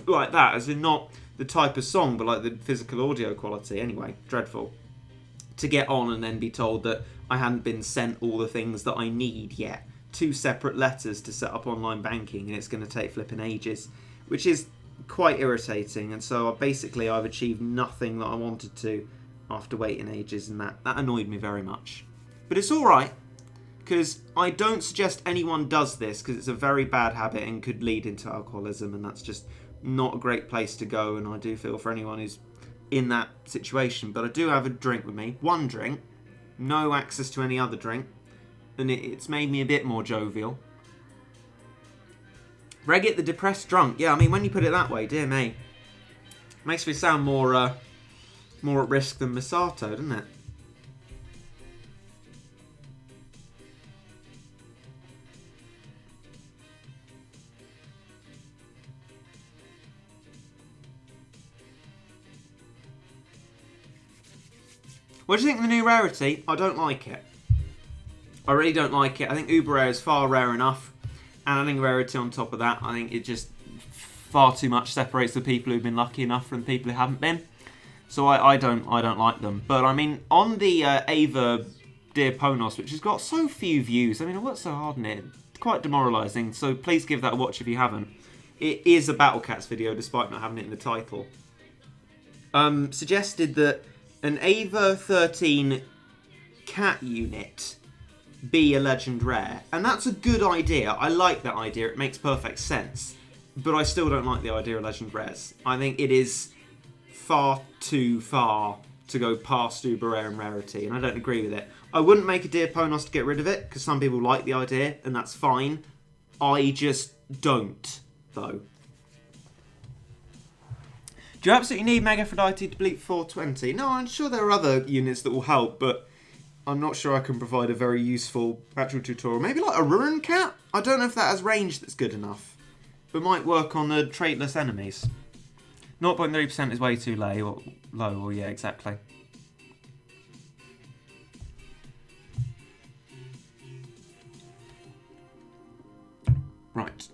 A: like that, as in not the type of song, but like the physical audio quality. Anyway, dreadful. To get on and then be told that I hadn't been sent all the things that I need yet. 2 separate letters to set up online banking, and it's going to take flipping ages, which is quite irritating. And so I've achieved nothing that I wanted to after waiting ages, and that annoyed me very much. But it's alright, because I don't suggest anyone does this, because it's a very bad habit and could lead into alcoholism, and that's just not a great place to go. And I do feel for anyone who's in that situation. But I do have a drink with me, one drink, no access to any other drink. And it's made me a bit more jovial. Regget the depressed drunk. Yeah, I mean, when you put it that way, dear me. Makes me sound more at risk than Misato, doesn't it? What do you think of the new rarity? I don't like it. I really don't like it. I think Uber Rare is far rare enough. And I think rarity on top of that, I think it just far too much separates the people who've been lucky enough from the people who haven't been. So I don't like them. But I mean, on the Ava Dear Ponos, which has got so few views, I mean, I worked so hard on it. It's quite demoralising. So please give that a watch if you haven't. It is a Battle Cats video, despite not having it in the title. Suggested that an Ava 13 cat unit be a legend rare. And that's a good idea. I like that idea. It makes perfect sense. But I still don't like the idea of legend rares. I think it is far too far to go past uber rare and rarity, and I don't agree with it. I wouldn't make a Dearponos to get rid of it, because some people like the idea, and that's fine. I just don't, though. Do you absolutely need Mega Aphrodite to bleep 420? No, I'm sure there are other units that will help, but I'm not sure I can provide a very useful actual tutorial. Maybe like a Ruin Cat? I don't know if that has range that's good enough. But might work on the traitless enemies. 0.3% is way too low, or yeah, exactly. Right.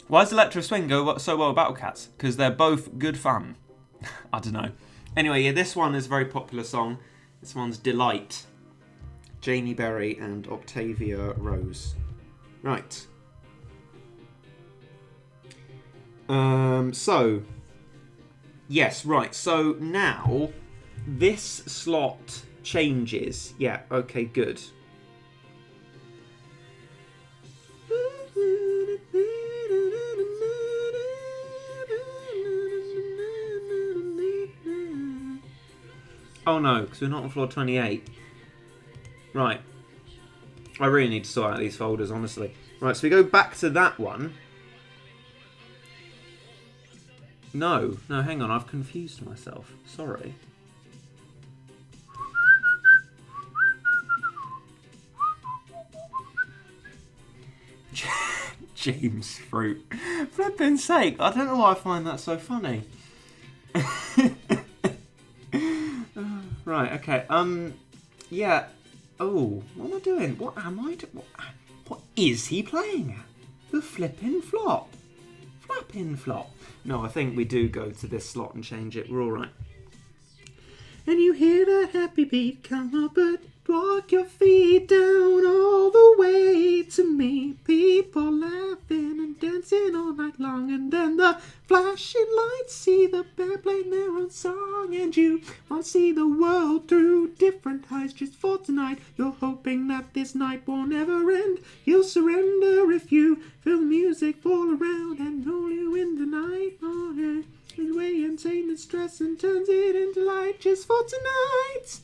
A: Why does Electro Swing go so well with Battle Cats? Because they're both good fun. I don't know. Anyway, yeah, this one is a very popular song. This one's Delight. Jamie Berry and Octavia Rose. Right. Yes, right. So now this slot changes. Yeah, okay, good. Oh no, because we're not on floor 28. Right. I really need to sort out these folders, honestly. Right, so we go back to that one. No, hang on, I've confused myself. Sorry. James Fruit. Flippin' sake, I don't know why I find that so funny. Right, okay, yeah. Oh, what am I doing? What am I doing? What is he playing at? The flippin' flop. Flappin' flop. No, I think we do go to this slot and change it. We're all right. And you hear that happy beat come up, but walk your feet down all the way to me. People laughing and dancing all night long, and then the flashing lights see the band playing their own song, and you want to see the world through different eyes just for tonight. You're hoping that this night won't ever end. You'll surrender if you feel the music fall around and roll you in the night. Oh, yeah. Way insane and stress and turns it into light just for tonight.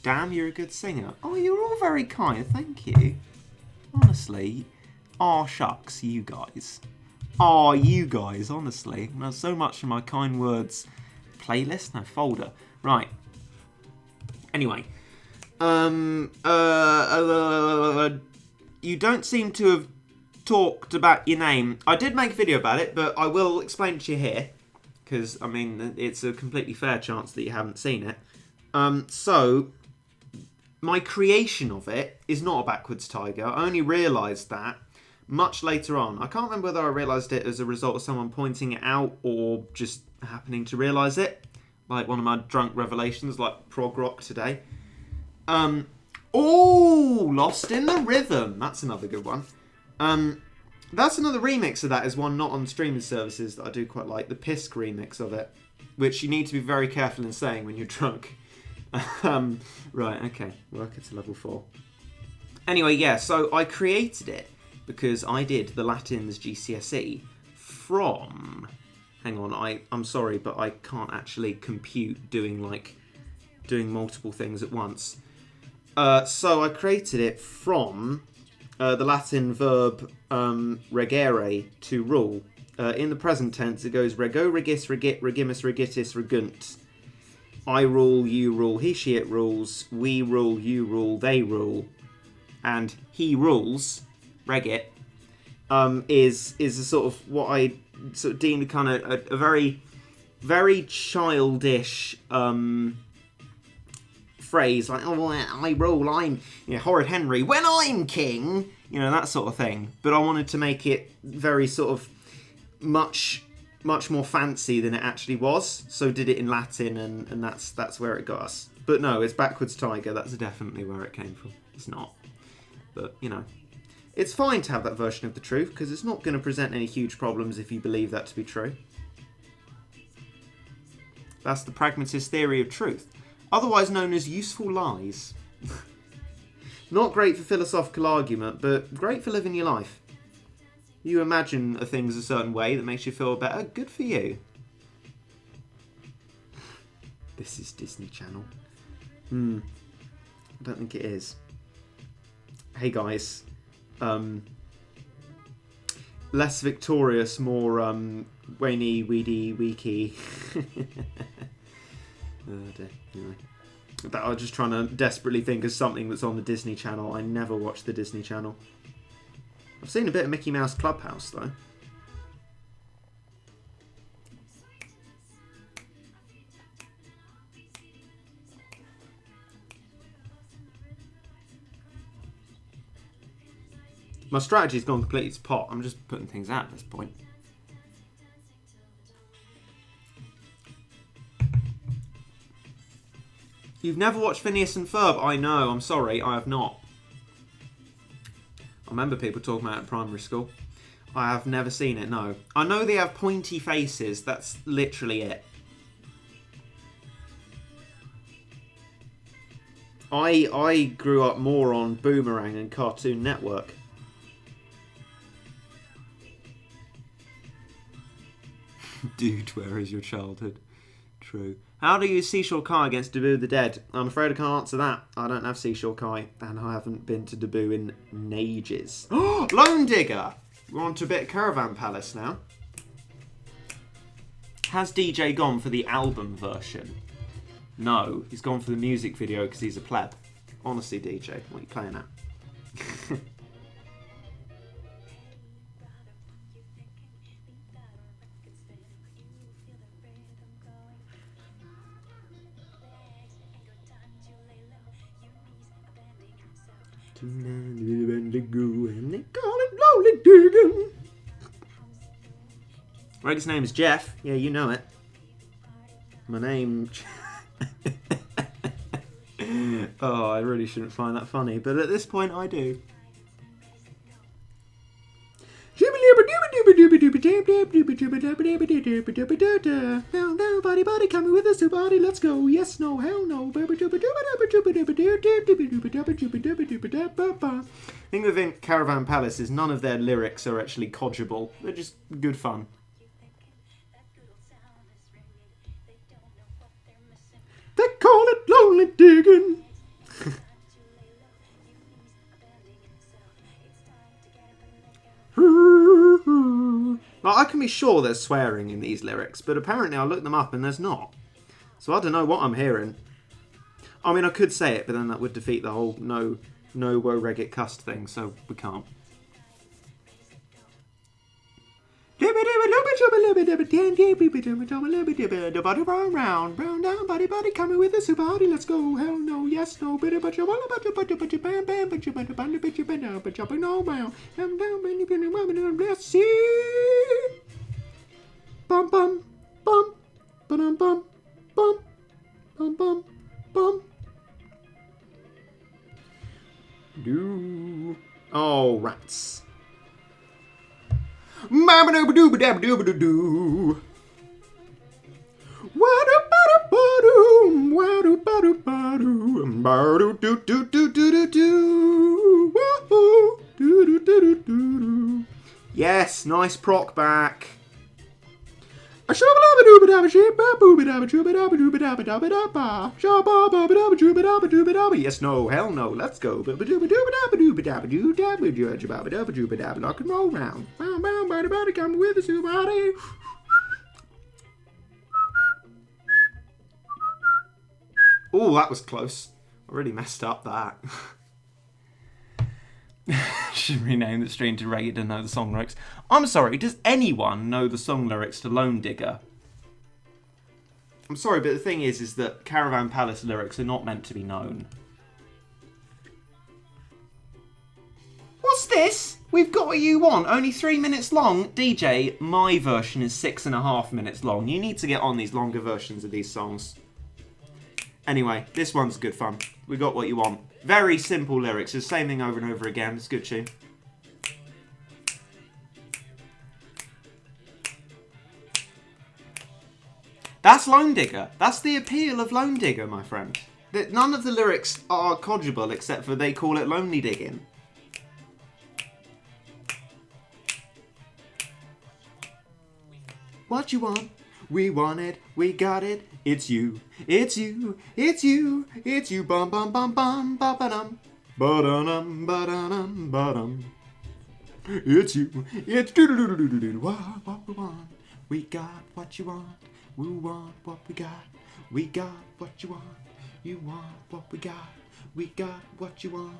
A: Damn, you're a good singer. Oh, you're all very kind, thank you. Honestly. Aw, shucks, you guys. Aw, you guys, honestly. There's so much in my kind words playlist, no, folder. Right. Anyway. You don't seem to have talked about your name. I did make a video about it, but I will explain it to you here. Because, I mean, it's a completely fair chance that you haven't seen it. So... my creation of it is not a backwards tiger. I only realised that much later on. I can't remember whether I realised it as a result of someone pointing it out or just happening to realise it. Like one of my drunk revelations, like prog rock today. Oh, Lost in the Rhythm. That's another good one. That's another remix of that, is one not on streaming services that I do quite like. The Pisk remix of it, which you need to be very careful in saying when you're drunk. Right, okay. Work it to level 4. Anyway, yeah, so I created it because I did the Latins GCSE from... hang on, I'm sorry, but I can't actually compute doing multiple things at once. So I created it from the Latin verb regere, to rule. In the present tense, it goes rego, regis, regit, regimus, regitis, regunt. I rule, you rule, he, she, it rules, we rule, you rule, they rule, and he rules, regit, is a sort of what I sort of deemed kind of a very, very childish phrase like, oh, I rule, I'm Horrid Henry, when I'm king, that sort of thing. But I wanted to make it very sort of much more fancy than it actually was, so did it in Latin, and that's where it got us. But no, it's backwards tiger, that's definitely where it came from. It's not. But, it's fine to have that version of the truth, because it's not going to present any huge problems if you believe that to be true. That's the pragmatist theory of truth, otherwise known as useful lies. Not great for philosophical argument, but great for living your life. You imagine a thing's a certain way that makes you feel better, good for you. This is Disney Channel. I don't think it is. Hey guys. Less victorious, more Waney, weedy, weaky. Anyway. I was just trying to desperately think of something that's on the Disney Channel. I never watch the Disney Channel. I've seen a bit of Mickey Mouse Clubhouse, though. My strategy's gone completely to pot. I'm just putting things out at this point. You've never watched Phineas and Ferb? I know, I'm sorry, I have not. I remember people talking about it in primary school. I have never seen it, no. I know they have pointy faces, that's literally it. I grew up more on Boomerang and Cartoon Network. Dude, where is your childhood? True. How do you use Seashore Kai against Dabu the Dead? I'm afraid I can't answer that. I don't have Seashore Kai, and I haven't been to Dabu in ages. Lone Digger! We're on to a bit of Caravan Palace now. Has DJ gone for the album version? No, he's gone for the music video because he's a pleb. Honestly, DJ, what are you playing at? Right, his name is Jeff. Yeah, you know it. My name... Oh, I really shouldn't find that funny, but at this point I do. Buddy, come with us, buddy, let's go. Yes, no, hell no. I think the thing with Caravan Palace is none of their lyrics are actually codgeable. They're just good fun. They call it lonely digging. Like, I can be sure there's swearing in these lyrics, but apparently I looked them up and there's not. So I don't know what I'm hearing. I mean, I could say it, but then that would defeat the whole no woe reggae cussed thing, so we can't. Brown down, buddy, coming with us, buddy, let's go. Hell no, yes, no, but you want let's see. Bum bum bum bum bum bum bum bum bum. Do. Oh, rats. Mama doo doo doo doo doo doo. Yes, nice proc back. Yes, no, hell no, let's go. Rock and roll round. Come with us, buddy. Oh, that was close. I really messed up that. Should rename the stream to Reggae to know the song lyrics. I'm sorry, does anyone know the song lyrics to Lone Digger? I'm sorry, but the thing is that Caravan Palace lyrics are not meant to be known. What's this? We've got what you want. Only 3 minutes long. DJ, my version is 6.5 minutes long. You need to get on these longer versions of these songs. Anyway, this one's good fun. We got what you want. Very simple lyrics. It's the same thing over and over again. It's a good tune. That's Lone Digger. That's the appeal of Lone Digger, my friend. None of the lyrics are codgeable except for they call it lonely digging. What you want? We want it. We got it. It's you. It's you. It's you. It's you. Bum bum bum bum ba ba dum. Ba dum ba dum ba dum. It's you. It's do do do do do do. What we want? We got what you want. We want what we got. We got what you want. You want what we got. We got what you want.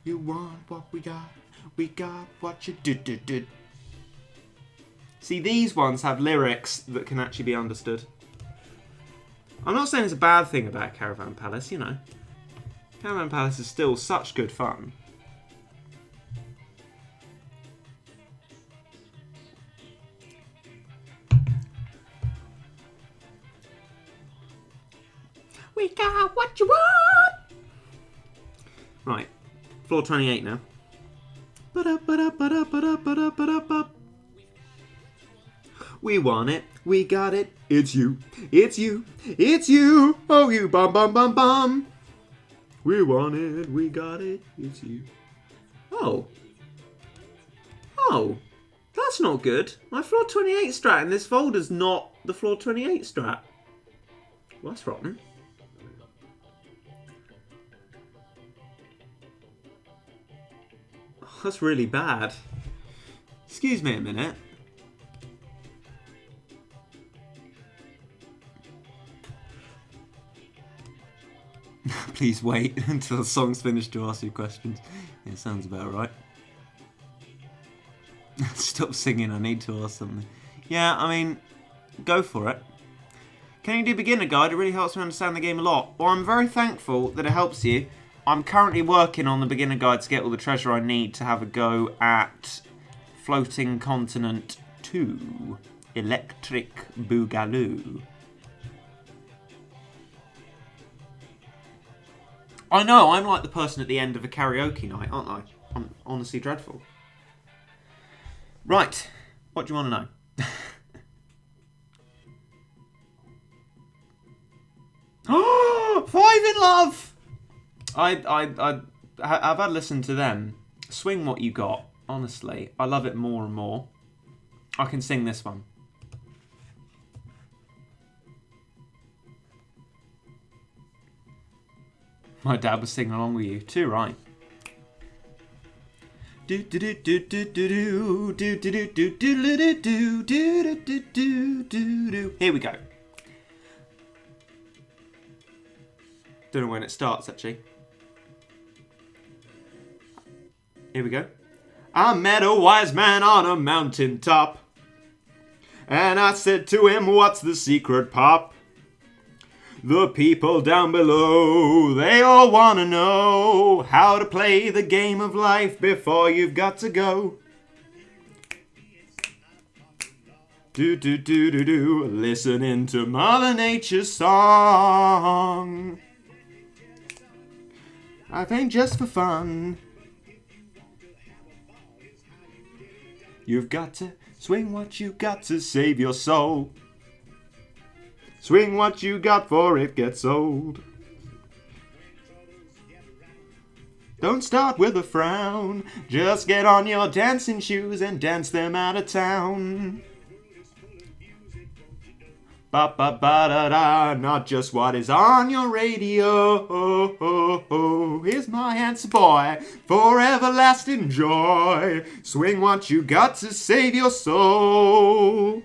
A: You want what we got. We got what you do. See, these ones have lyrics that can actually be understood. I'm not saying it's a bad thing about Caravan Palace, you know. Caravan Palace is still such good fun. We got what you want! Right, floor 28 now. We want it, we got it, it's you, it's you, it's you, oh you bum bum bum bum. We want it, we got it, it's you. Oh. Oh, that's not good. My floor 28 strat in this folder's not the floor 28 strat. Well, that's rotten. Oh, that's really bad. Excuse me a minute. Please wait until the song's finished to ask you questions. Yeah, sounds about right. Stop singing, I need to ask something. Yeah, I mean, go for it. Can you do beginner guide? It really helps me understand the game a lot. Well, I'm very thankful that it helps you. I'm currently working on the beginner guide to get all the treasure I need to have a go at Floating Continent 2, Electric Boogaloo. I know, I'm like the person at the end of a karaoke night, aren't I? I'm honestly dreadful. Right, what do you want to know? Oh, 5 in Love! I've had listened to them. Swing What You Got, honestly. I love it more and more. I can sing this one. My dad was singing along with you too, right? Here we go. Don't know when it starts actually. Here we go. I met a wise man on a mountain top, and I said to him, "What's the secret, Pop?" The people down below, they all want to know how to play the game of life before you've got to go. Do, listening to Mother Nature's song. Life ain't just for fun. You've got to swing what you got to save your soul. Swing what you got for it gets old. Don't start with a frown. Just get on your dancing shoes and dance them out of town. Ba ba ba da da, not just what is on your radio. Here's my answer, boy, for everlasting joy. Swing what you got to save your soul.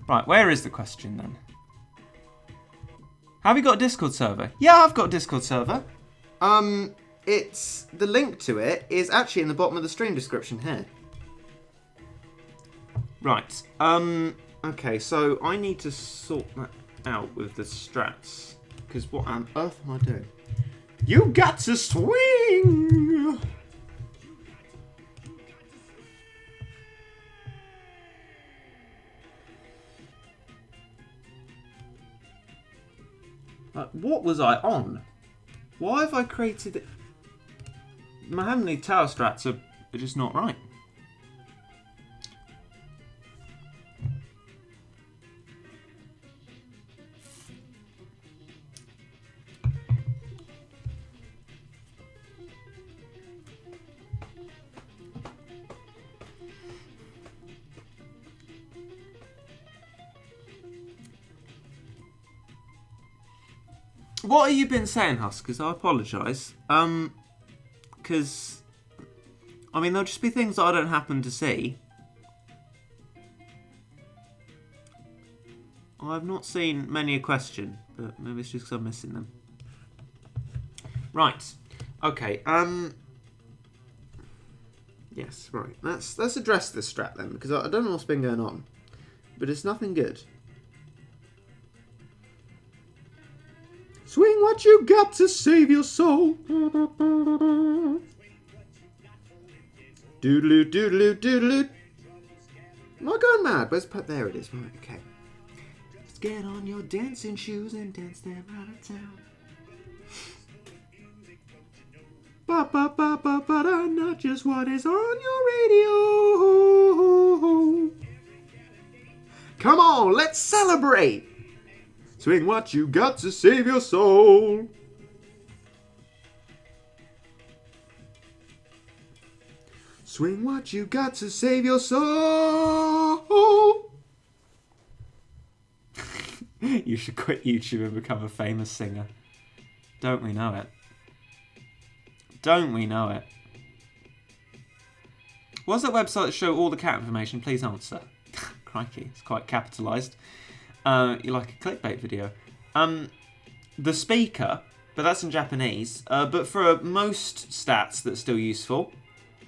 A: Right, where is the question then? Have you got a Discord server? Yeah, I've got a Discord server. the link to it is actually in the bottom of the stream description here. Right. Okay, so I need to sort that out with the strats. Because what on earth am I doing? You got to swing! What was I on? Why have I created it? My Heavenly Tower strats are just not right. What have you been saying, Huskers? I apologise. Because, I mean, there'll just be things that I don't happen to see. I've not seen many a question, but maybe it's just because I'm missing them. Right. Okay. Yes, right. Let's address this strat then, because I don't know what's been going on. But it's nothing good. Swing what you got to save your soul. Doodaloo, doodaloo, doodaloo. Am I going mad? Where's the... There it is. Right, okay. Let's get on your dancing shoes and dance them out of town. Ba ba ba ba ba da, not just what is on your radio. Come on, let's celebrate. Swing what you got to save your soul. Swing what you got to save your soul. You should quit YouTube and become a famous singer. Don't we know it? Don't we know it? What's that website that show all the cat information? Please answer. Crikey, it's quite capitalised. You like a clickbait video. The speaker, but that's in Japanese. But for most stats that's still useful,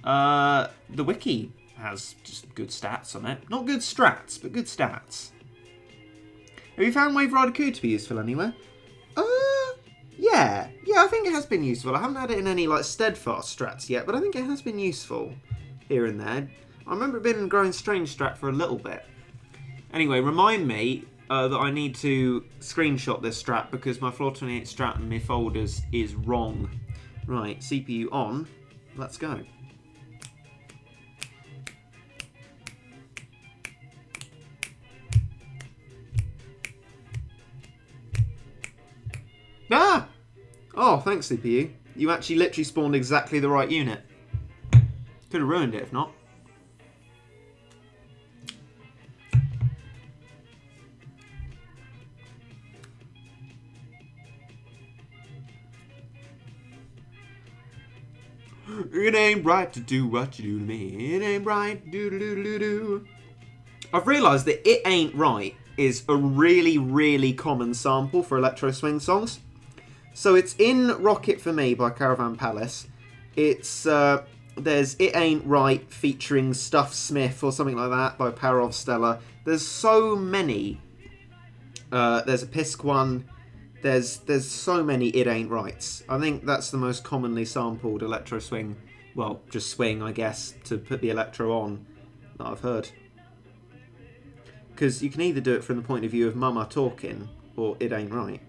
A: the wiki has just good stats on it. Not good strats, but good stats. Have you found Wave Rider Coup to be useful anywhere? Yeah, I think it has been useful. I haven't had it in any like steadfast strats yet, but I think it has been useful here and there. I remember it being in Growing Strange strat for a little bit. Anyway, remind me that I need to screenshot this strat because my Floor 28 strat in my folders is wrong. Right, CPU on. Let's go. Ah! Oh, thanks, CPU. You actually literally spawned exactly the right unit. Could have ruined it if not. It ain't right to do what you do to me. It ain't right, do-do-do-do-do. I've realised that It Ain't Right is a really, really common sample for electro swing songs. So it's in Rocket for Me by Caravan Palace. It's there's It Ain't Right featuring Stuff Smith or something like that by Parov Stella. There's so many. There's a Pisk one. There's so many It Ain't Rights. I think that's the most commonly sampled electro swing. Well, just swing, I guess, to put the electro on that I've heard. Because you can either do it from the point of view of Mama talking or It Ain't Right.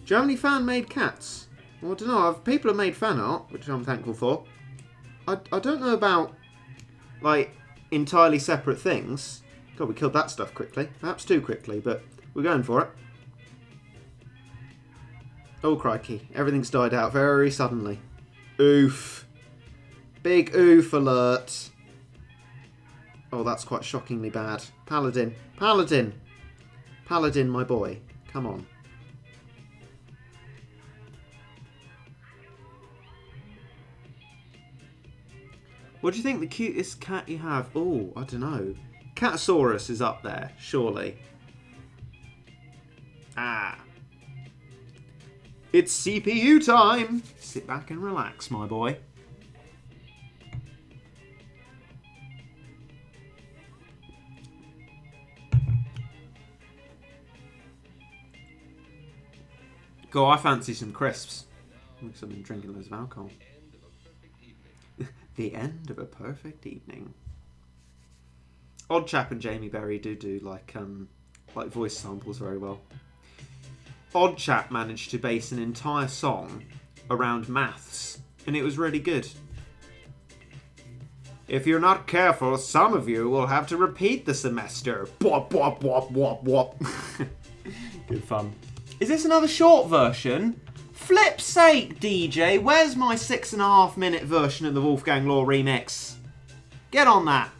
A: Do you have any fan-made cats? Well, I don't know. People have made fan art, which I'm thankful for. I don't know about, like, entirely separate things. God, we killed that stuff quickly. Perhaps too quickly, but we're going for it. Oh, crikey. Everything's died out very suddenly. Oof. Big oof alert. Oh, that's quite shockingly bad. Paladin. Paladin. Paladin, my boy. Come on. What do you think the cutest cat you have? Oh, I don't know. Catasaurus is up there, surely. Ah. It's CPU time! Sit back and relax, my boy. Go, I fancy some crisps. Because I've been drinking loads of alcohol. The end of a perfect evening. Oddchap and Jamie Berry do like voice samples very well. Oddchap managed to base an entire song around maths, and it was really good. If you're not careful, some of you will have to repeat the semester. Bwop, bwop, bwop, bwop, bwop. Good fun. Is this another short version? Flip's sake, DJ, where's my 6.5 minute version of the Wolfgang Law remix? Get on that.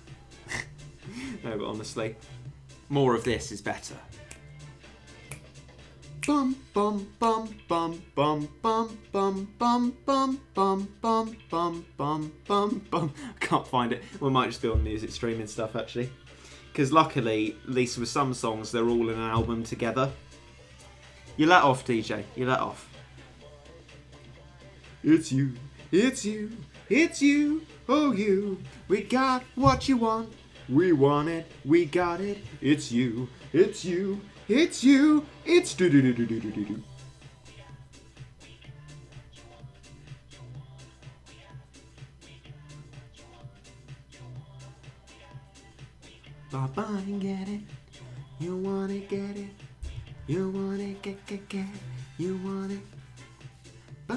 A: No, but honestly, more of this is better. Bum bum bum bum bum bum bum bum bum bum bum bum bum bum bum. I can't find it. We might just be on music streaming stuff actually, because luckily, at least with some songs, they're all in an album together. You let off, DJ. You let off. It's you, it's you, it's you, oh you. We got what you want. We want it, we got it. It's you, it's you, it's you, it's do do do do do do do do. Baba and get it. You want it, get it. You want it, get. You want it. We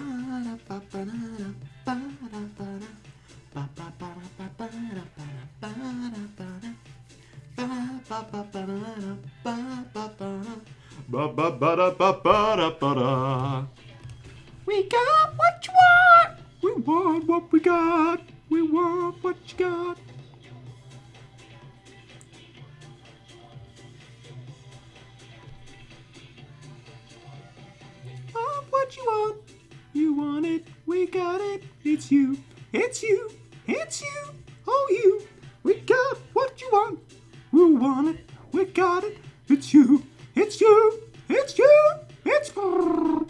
A: got what you want. We want what we got. We want what you got. What you want. You want it. We got it. It's you. It's you. It's you. Oh, you. We got what you want. We want it. We got it. It's you. It's you. It's you. It's... Oh,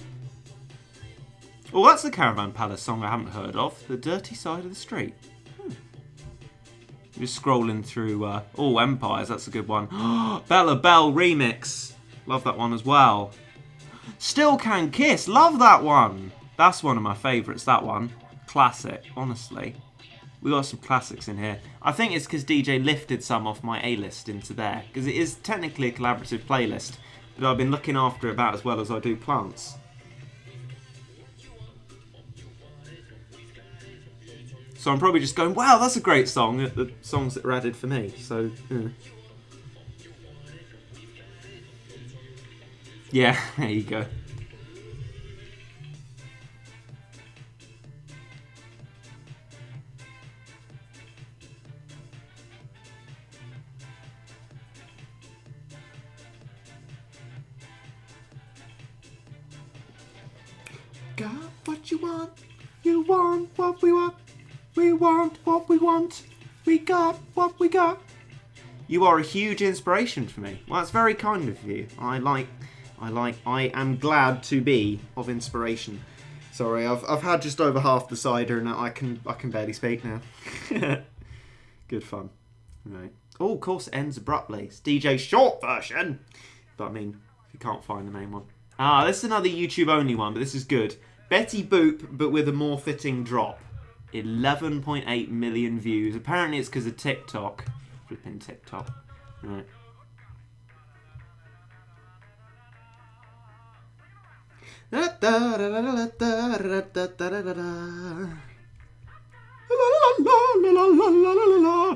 A: that's the Caravan Palace song I haven't heard of. The Dirty Side of the Street. Just scrolling through... Empires. That's a good one. Bella Bell remix. Love that one as well. Still Can Kiss. Love that one. That's one of my favourites, that one. Classic, honestly. We got some classics in here. I think it's because DJ lifted some off my A-list into there. Because it is technically a collaborative playlist. But I've been looking after it about as well as I do plants. So I'm probably just going, wow, that's a great song. The songs that are added for me. So, yeah, there you go. Got what you want. You want what we want. We want what we want. We got what we got. You are a huge inspiration for me. Well, that's very kind of you. I am glad to be of inspiration. Sorry, I've had just over half the cider and I can barely speak now. Good fun. Right. Oh, of course it ends abruptly. It's DJ's short version. But I mean, if you can't find the main one. Ah, this is another YouTube only one, but this is good. Betty Boop, but with a more fitting drop. 11.8 million views. Apparently it's because of TikTok. Flipping TikTok. Right.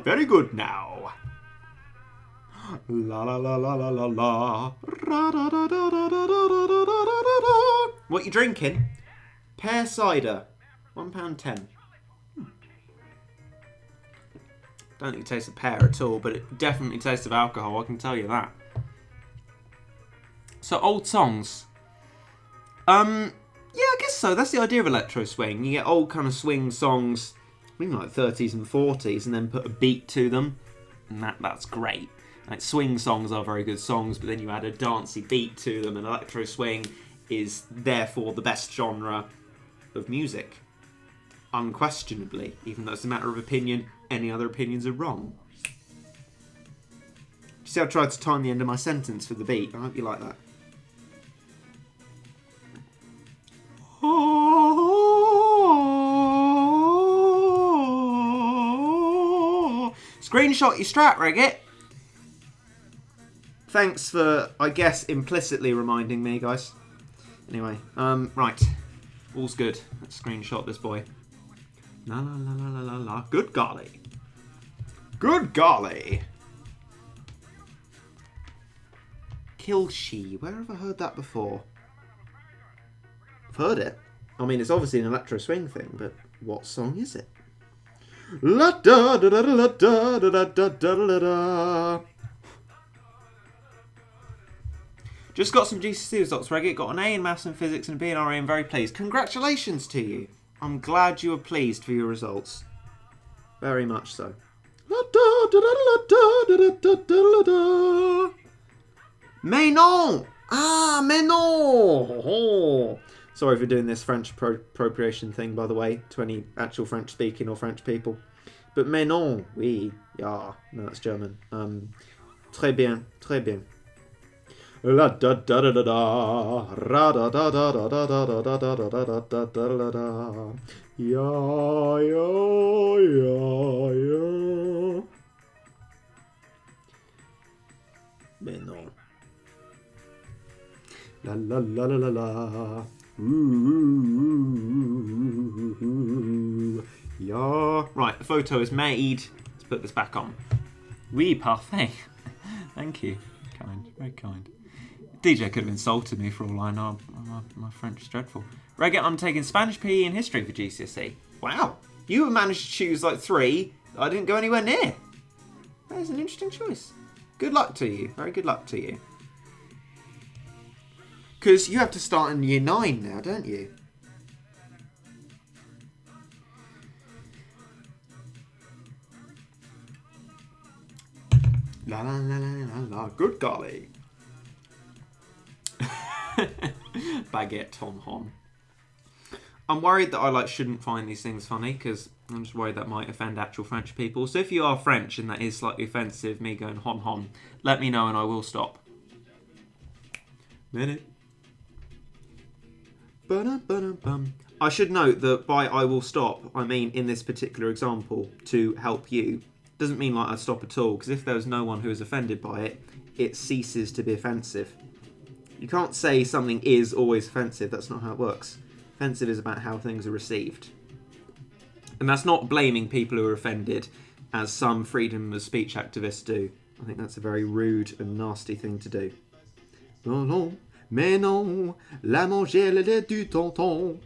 A: Very good now. La la la la la la la. What you drinking? Pear cider. £1.10. Don't think it tastes of pear at all, but it definitely tastes of alcohol, I can tell you that. So, old songs. Yeah, I guess so. That's the idea of electro swing. You get old kind of swing songs I think like 30s and 40s, and then put a beat to them, and that's great. Like swing songs are very good songs, but then you add a dancey beat to them, and electro swing is therefore the best genre of music. Unquestionably, even though it's a matter of opinion, any other opinions are wrong. You see, I tried to time the end of my sentence for the beat. I hope you like that. Screenshot your strat, Regit. Thanks for, I guess, implicitly reminding me, guys. Anyway, right. All's good. Let's screenshot this boy. La la la la la la la. Good golly. Good golly. Kilshi. Where have I heard that before? I've heard it. I mean, it's obviously an electro swing thing, but what song is it? La da da da da da da da da da da. Just got some GCSE results, Regit. Got an A in Maths and Physics and a B in RA. I'm very pleased. Congratulations to you. I'm glad you were pleased for your results. Very much so. Mais non! Ah, mais non! Sorry for doing this French appropriation thing, by the way, to any actual French-speaking or French people. But mais non, oui, ja. No, that's German. Très bien, très bien. La da da da da da, ra da da da da da da da da da da da da da da. Ya ya ya ya. Mais non. La la la la la la. Yeah. Right, the photo is made. Let's put this back on. Oui, parfait. Thank you. Kind, very kind. DJ could have insulted me for all I know. My French is dreadful. Regit, I'm taking Spanish, PE and History for GCSE. Wow. You managed to choose like 3 that I didn't go anywhere near. That is an interesting choice. Good luck to you. Very good luck to you. Because you have to start in year 9 now, don't you? La la la la la la. Good golly. Baguette Tom Hon. I'm worried that I shouldn't find these things funny because I'm just worried that might offend actual French people. So if you are French and that is slightly offensive, me going hon hon, let me know and I will stop. Minute. I should note that by I will stop, I mean in this particular example to help you. Doesn't mean I stop at all, because if there was no one who is offended by it, it ceases to be offensive. You can't say something is always offensive. That's not how it works. Offensive is about how things are received. And that's not blaming people who are offended, as some freedom of speech activists do. I think that's a very rude and nasty thing to do. Non, non, mais non, la mangelle du tonton.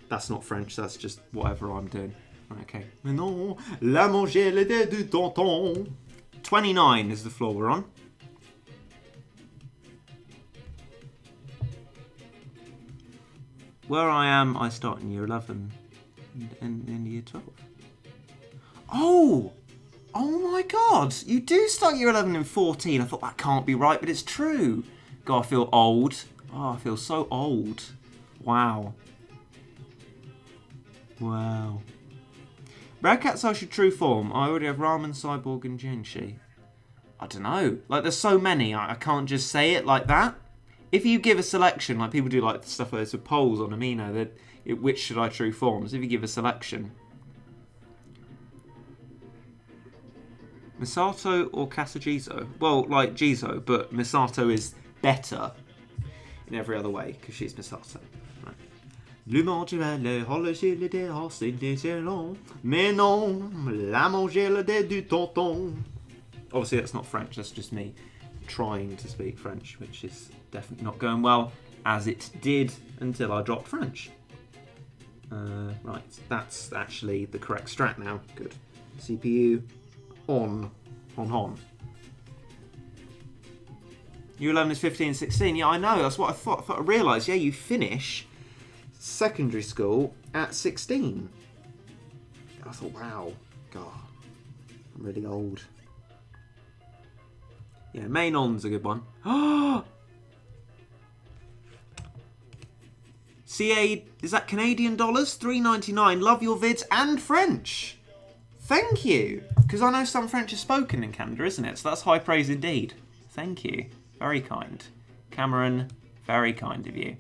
A: That's not French, that's just whatever I'm doing. Okay. Mais non, la mangelle du tonton. 29 is the floor we're on. Where I am, I start in year 11 and in year 12. Oh! Oh my god! You do start year 11 and 14. I thought that can't be right, but it's true. God, I feel old. Oh, I feel so old. Wow. Wow. Bearcat Social True Form. I already have Ramen, Cyborg and Genshi. I don't know. There's so many. I can't just say it like that. If you give a selection, like people do stuff where there's a polls on Amino, which should I true forms? If you give a selection. Misato or Kasajizo? Well, like Jizo, but Misato is better in every other way, because she's Misato. Right. Le mangele, hologele de hossi de gelon, mais non, la mangele de du tonton. Obviously that's not French, that's just me trying to speak French, which is definitely not going well, as it did until I dropped French. Right, that's actually the correct strat now. Good. CPU on. Year 11 is 15 and 16. Yeah, I know. That's what I thought. I realised, yeah, you finish secondary school at 16. I thought, wow, God, I'm really old. Yeah, main on's a good one. CA, is that Canadian dollars? $3.99. Love your vids and French. Thank you. Because I know some French is spoken in Canada, isn't it? So that's high praise indeed. Thank you. Very kind. Cameron, very kind of you.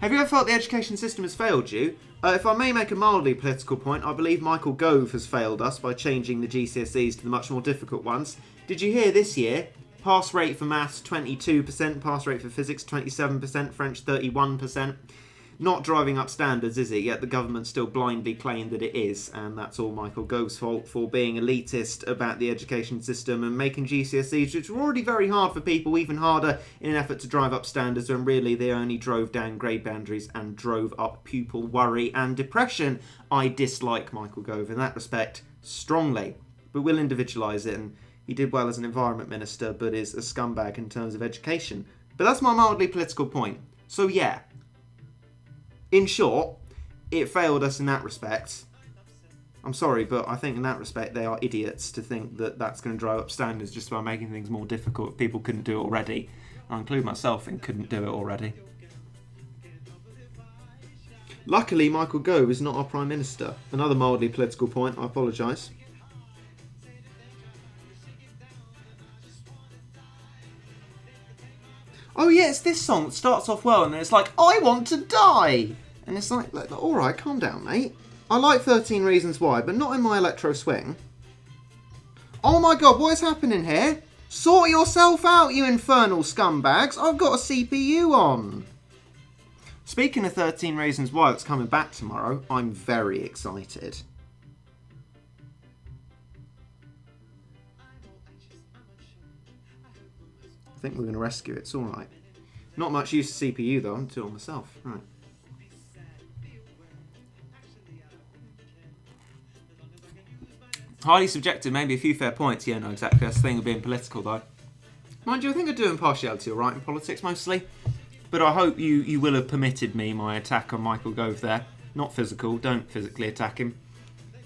A: Have you ever felt the education system has failed you? If I may make a mildly political point, I believe Michael Gove has failed us by changing the GCSEs to the much more difficult ones. Did you hear this year? Pass rate for maths 22%, pass rate for physics 27%, French 31%. Not driving up standards, is it? Yet the government still blindly claim that it is, and that's all Michael Gove's fault for being elitist about the education system and making GCSEs, which were already very hard for people, even harder in an effort to drive up standards, when really they only drove down grade boundaries and drove up pupil worry and depression. I dislike Michael Gove in that respect strongly, but we'll individualise it, and he did well as an environment minister, but is a scumbag in terms of education. But that's my mildly political point. So yeah. In short, it failed us in that respect. I'm sorry, but I think in that respect they are idiots to think that that's going to drive up standards just by making things more difficult if people couldn't do it already. I include myself in couldn't do it already. Luckily, Michael Gove is not our Prime Minister. Another mildly political point, I apologise. Oh yeah, it's this song that starts off well and then it's like, I want to die! And it's like, alright, calm down, mate. I like 13 Reasons Why, but not in my electro swing. Oh my god, what is happening here? Sort yourself out, you infernal scumbags. I've got a CPU on. Speaking of 13 Reasons Why that's coming back tomorrow, I'm very excited. I think we're going to rescue it. It's alright. Not much use to CPU though, I'm doing it myself. Right. Highly subjective, maybe a few fair points. Yeah, no, exactly. That's the thing with being political, though. Mind you, I think I do impartiality all right in politics, mostly. But I hope you will have permitted me my attack on Michael Gove there. Not physical, don't physically attack him.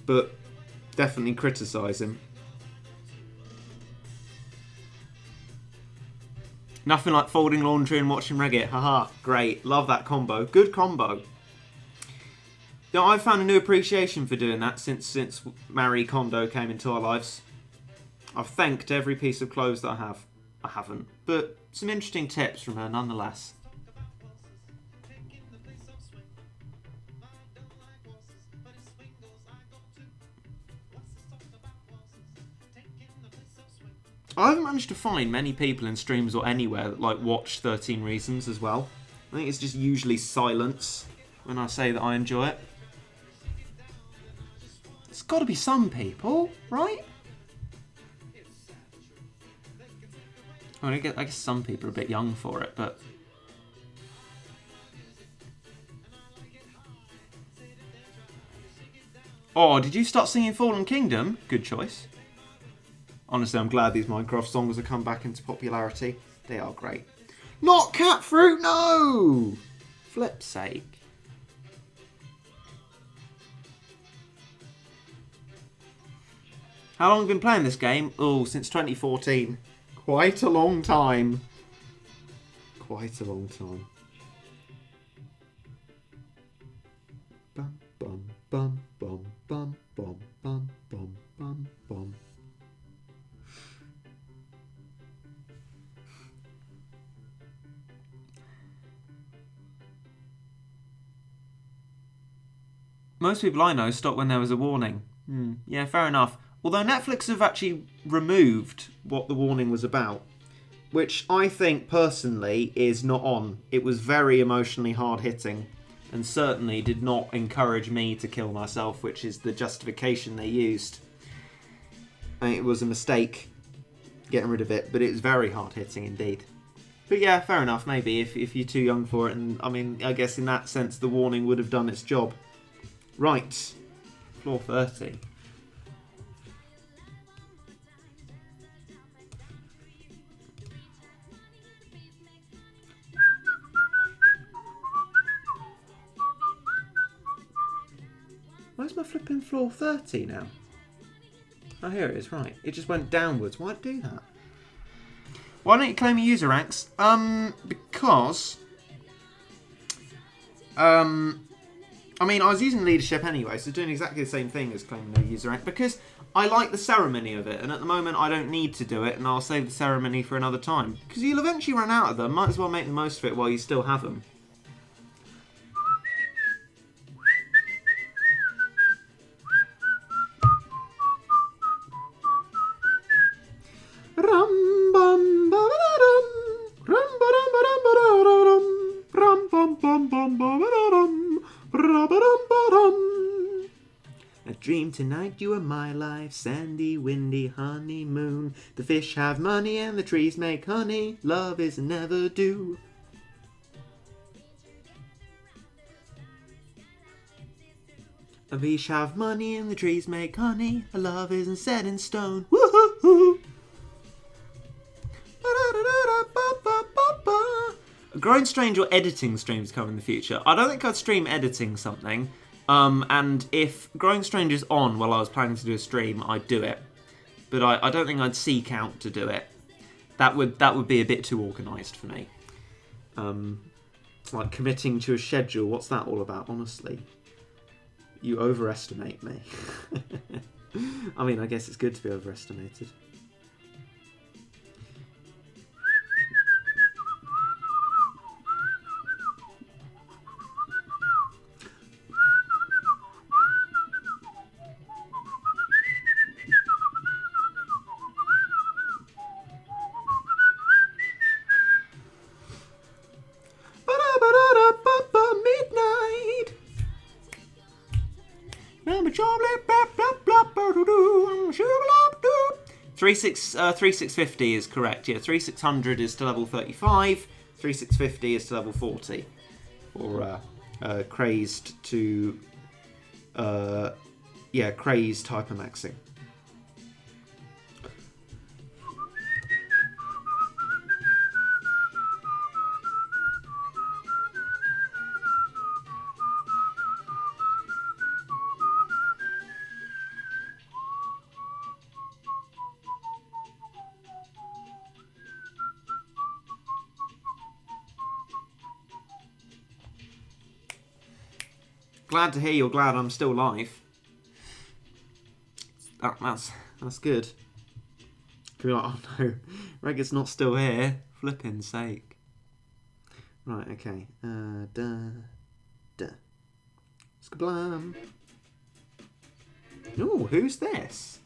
A: But definitely criticise him. Nothing like folding laundry and watching reggae. Haha, great. Love that combo. Good combo. Now, I've found a new appreciation for doing that since Marie Kondo came into our lives. I've thanked every piece of clothes that I have. I haven't, but some interesting tips from her nonetheless. I haven't managed to find many people in streams or anywhere that watch 13 Reasons as well. I think it's just usually silence when I say that I enjoy it. It's got to be some people, right? I guess some people are a bit young for it, but... Oh, did you start singing Fallen Kingdom? Good choice. Honestly, I'm glad these Minecraft songs have come back into popularity. They are great. Not cat fruit, no! Flip's sake. How long have you been playing this game? Oh, since 2014. Quite a long time. Quite a long time. Bum, bum, bum, bum, bum, bum, bum, bum, bum, bum. Most people I know stopped when there was a warning. Yeah, fair enough. Although Netflix have actually removed what the warning was about, which I think personally is not on. It was very emotionally hard-hitting and certainly did not encourage me to kill myself, which is the justification they used. It was a mistake getting rid of it, but it was very hard-hitting indeed. But yeah, fair enough, maybe, if you're too young for it. And I mean, I guess in that sense the warning would have done its job. Right, floor 30. my flipping floor 30 now? Oh, here it is, right. It just went downwards. Why'd it do that? Why don't you claim your user ranks? Because... I mean, I was using leadership anyway, so doing exactly the same thing as claiming no user rank, because I like the ceremony of it, and at the moment I don't need to do it, and I'll save the ceremony for another time. Because you'll eventually run out of them, might as well make the most of it while you still have them. I dream tonight you are my life, sandy, windy honeymoon. The fish have money and the trees make honey. Love is never due. The fish have money and the trees make honey. Love isn't set in stone. Woo-hoo-hoo. Growing Strange or editing streams come in the future. I don't think I'd stream editing something. And if Growing Strange is on while I was planning to do a stream, I'd do it. But I don't think I'd seek out to do it. That would be a bit too organised for me. Like committing to a schedule, what's that all about, honestly? You overestimate me. I mean, I guess it's good to be overestimated. Midnight. 3650 is correct. Yeah, 3600 is to level 35. 3650 is to level 40. Or crazed to crazed hypermaxing. Glad to hear you're glad I'm still live. That's good. Could be like, oh no, Regga's not still here. Flipping sake. Right, okay. Skablam. Ooh, who's this?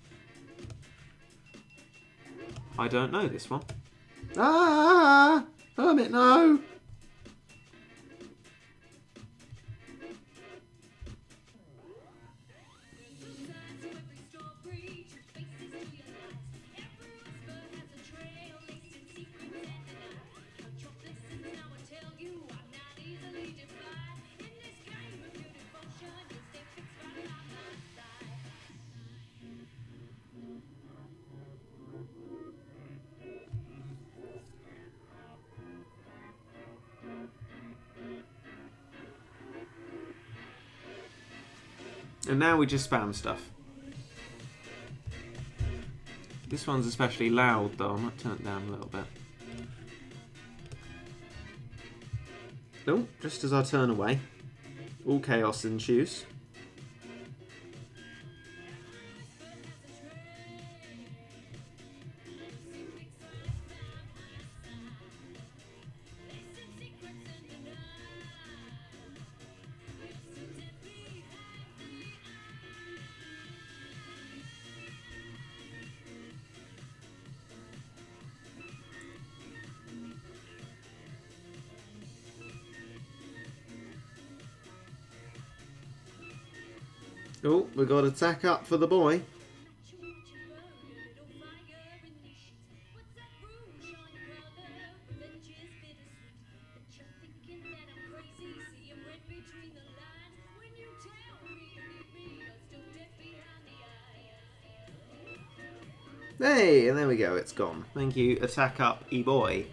A: I don't know this one. Ah! Hermit, no! And now we just spam stuff. This one's especially loud though, I might turn it down a little bit. Oh, just as I turn away, all chaos ensues. Oh, we got attack up for the boy. Hey, and there we go, it's gone. Thank you, attack up, e-boy.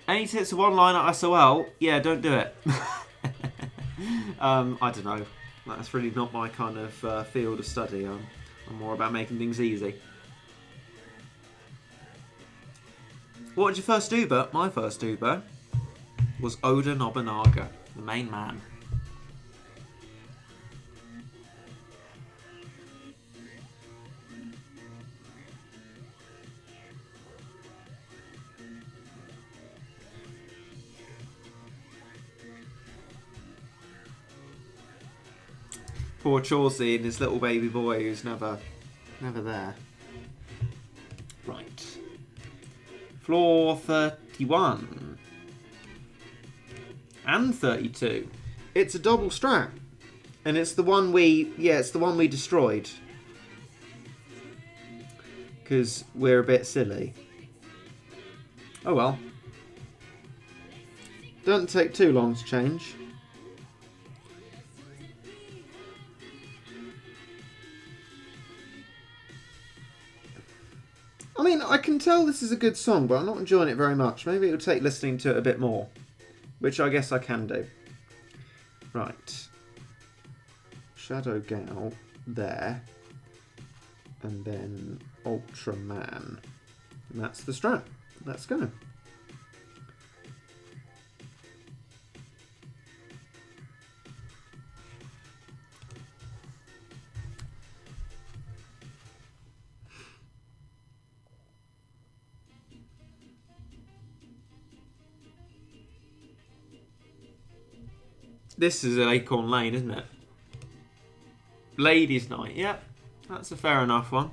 A: Any tips of one line at SOL? Yeah, don't do it. I don't know. That's really not my kind of field of study. I'm more about making things easy. What did you first Uber? My first Uber was Oda Nobunaga, the main man. Poor Chauncey and his little baby boy who's never there. Right. Floor 31. And 32. It's a double strap. And it's the one we destroyed. Because we're a bit silly. Oh well. Doesn't take too long to change. I mean, I can tell this is a good song, but I'm not enjoying it very much. Maybe it'll take listening to it a bit more. Which I guess I can do. Right. Shadow Gal there. And then Ultraman. And that's the strat. Let's go. This is an Acorn Lane, isn't it? Ladies' Night, yeah. That's a fair enough one.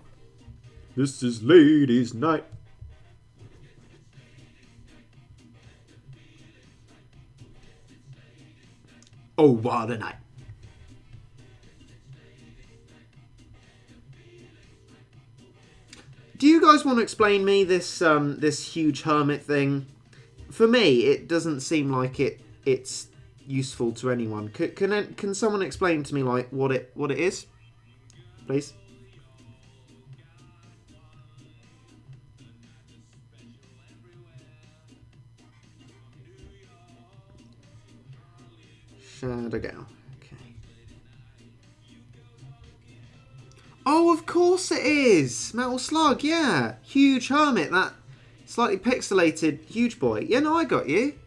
A: This is Ladies' Night. Oh, what a night. Do you guys want to explain me this this huge hermit thing? For me, it doesn't seem like it's useful to anyone. Can someone explain to me like what it is, please? Shadow Gal. Okay. Oh, of course it is! Metal Slug, yeah. Huge hermit, that slightly pixelated huge boy. Yeah, no, I got you.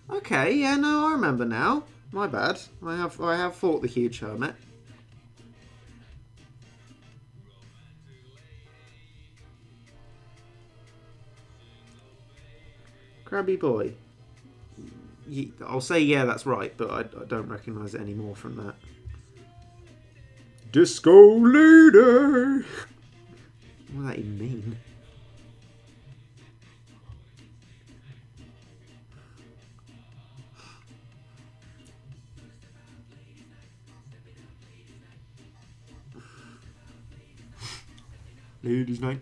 A: Okay, yeah, no, I remember now. My bad. I have fought the huge hermit. Crabby boy. I'll say yeah, that's right, but I don't recognise it anymore from that. Disco leader. What does that even mean? Ladies' night.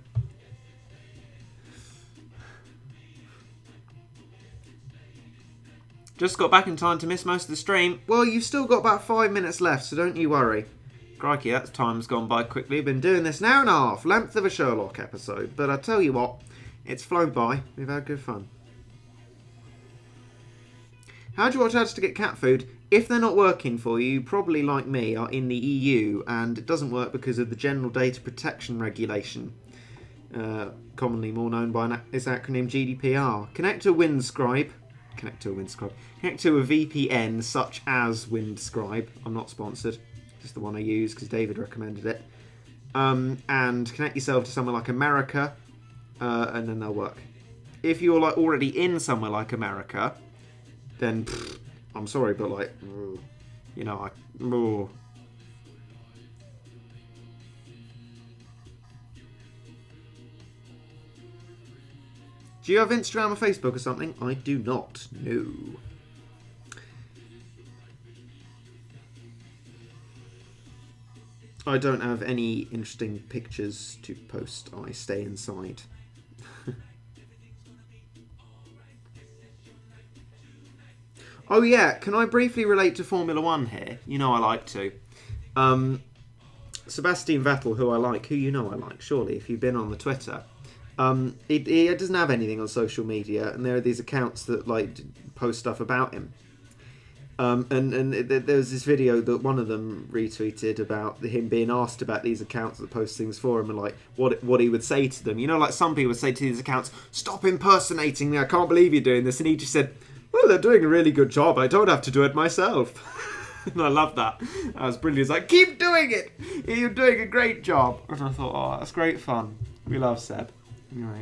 A: Just got back in time to miss most of the stream. Well, you've still got about 5 minutes left, so don't you worry. Crikey, that time's gone by quickly. Been doing this an hour and a half, length of a Sherlock episode. But I tell you what, it's flown by. We've had good fun. How do you watch ads to get cat food? If they're not working for you, you probably, like me, are in the EU, and it doesn't work because of the General Data Protection Regulation, commonly more known by its acronym GDPR. Connect to a WindScribe. Connect to a VPN such as WindScribe. I'm not sponsored. Just the one I use because David recommended it. And connect yourself to somewhere like America, and then they'll work. If you're like already in somewhere like America, then I'm sorry, but like, you know, Do you have Instagram or Facebook or something? I do not. No. I don't have any interesting pictures to post. I stay inside. Oh yeah, can I briefly relate to Formula One here? You know I like to. Sebastian Vettel, who you know I like, surely, if you've been on the Twitter. He doesn't have anything on social media, and there are these accounts that like post stuff about him. There was this video that one of them retweeted about him being asked about these accounts that post things for him and like what he would say to them. You know, like some people would say to these accounts, "Stop impersonating me! I can't believe you're doing this," and he just said, "Well, they're doing a really good job. I don't have to do it myself." And I love that. That was brilliant. It's like, keep doing it. You're doing a great job. And I thought, oh, that's great fun. We love Seb. Oh,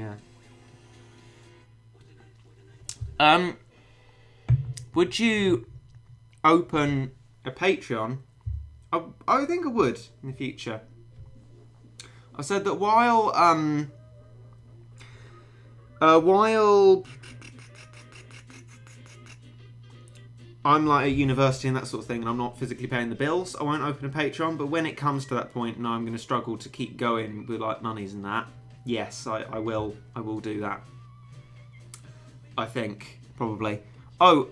A: yeah. Would you open a Patreon? I think I would in the future. I said that while I'm like at university and that sort of thing, and I'm not physically paying the bills, I won't open a Patreon. But when it comes to that point, and I'm going to struggle to keep going with like monies and that, yes, I will do that. I think probably. Oh,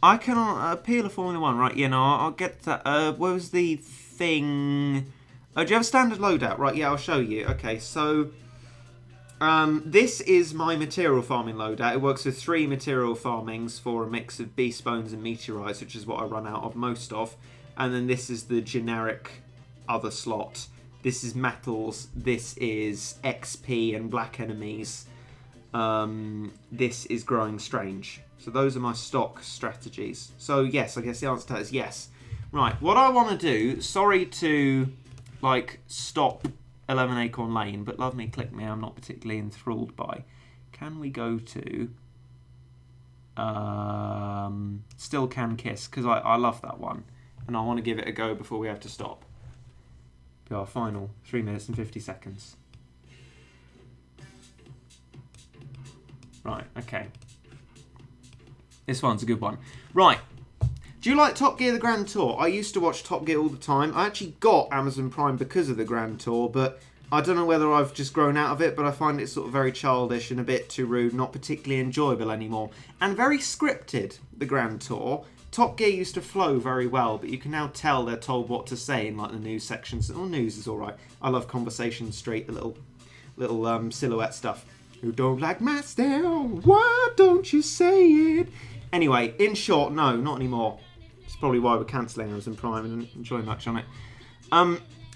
A: I can appeal a Formula 1, right? Yeah, no, I'll get that. What was the thing? Do you have a standard loadout? Right, yeah, I'll show you. Okay, so this is my material farming loadout. It works with 3 material farmings for a mix of beast bones and meteorites, which is what I run out of most of. And then this is the generic other slot. This is metals. This is XP and black enemies. This is growing strange. So those are my stock strategies. So yes, I guess the answer to that is yes. Right, what I want to do, sorry to like stop 11 Acorn Lane, but Love Me, Click Me, I'm not particularly enthralled by. Can we go to Still Can Kiss? Because I love that one. And I want to give it a go before we have to stop. Be our final 3 minutes and 50 seconds. Right, okay. This one's a good one. Right. Do you like Top Gear The Grand Tour? I used to watch Top Gear all the time. I actually got Amazon Prime because of The Grand Tour, but I don't know whether I've just grown out of it, but I find it sort of very childish and a bit too rude, not particularly enjoyable anymore. And very scripted, The Grand Tour. Top Gear used to flow very well, but you can now tell they're told what to say in like the news sections. Oh, news is alright. I love Conversation Street, the little silhouette stuff. Who don't like my style? Why don't you say it? Anyway, in short, no, not anymore. It's probably why we're cancelling Amazon Prime and don't enjoy much on it.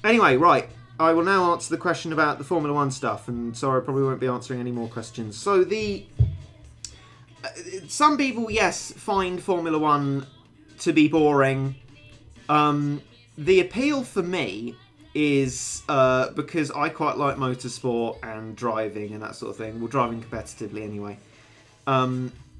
A: Anyway, right. I will now answer the question about the Formula 1 stuff, and sorry, I probably won't be answering any more questions. So some people, yes, find Formula 1 to be boring. The appeal for me is because I quite like motorsport and driving and that sort of thing. Well, driving competitively anyway.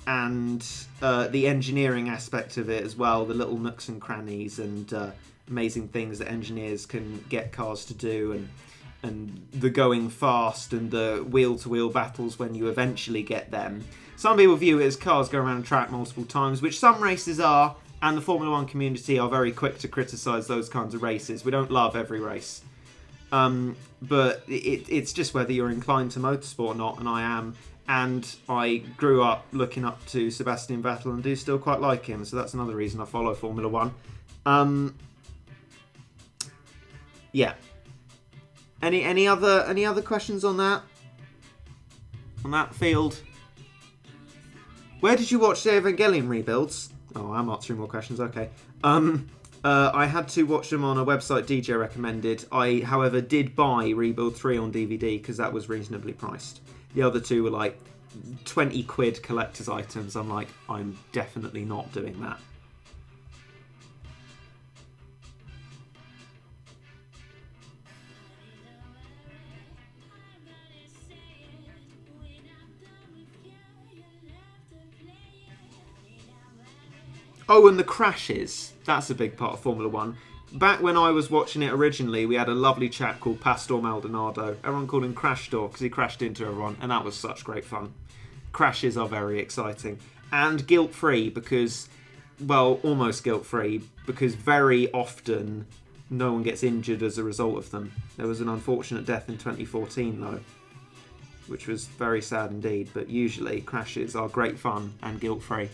A: And the engineering aspect of it as well, the little nooks and crannies and amazing things that engineers can get cars to do, and the going fast and the wheel-to-wheel battles when you eventually get them. Some people view it as cars go around a track multiple times, which some races are, and the Formula 1 community are very quick to criticise those kinds of races. We don't love every race. But it's just whether you're inclined to motorsport or not, and I am. And I grew up looking up to Sebastian Vettel and do still quite like him, so that's another reason I follow Formula 1. Yeah. Any other questions on that? On that field? Where did you watch the Evangelion rebuilds? Oh, I'm answering more questions, okay. I had to watch them on a website DJ recommended. I, however, did buy Rebuild 3 on DVD because that was reasonably priced. The other two were like 20 quid collector's items. I'm like, I'm definitely not doing that. Oh, and the crashes. That's a big part of Formula 1. Back when I was watching it originally, we had a lovely chap called Pastor Maldonado. Everyone called him Crash Door because he crashed into everyone, and that was such great fun. Crashes are very exciting. And guilt-free because, well, almost guilt-free, because very often no one gets injured as a result of them. There was an unfortunate death in 2014, though, which was very sad indeed, but usually crashes are great fun and guilt-free.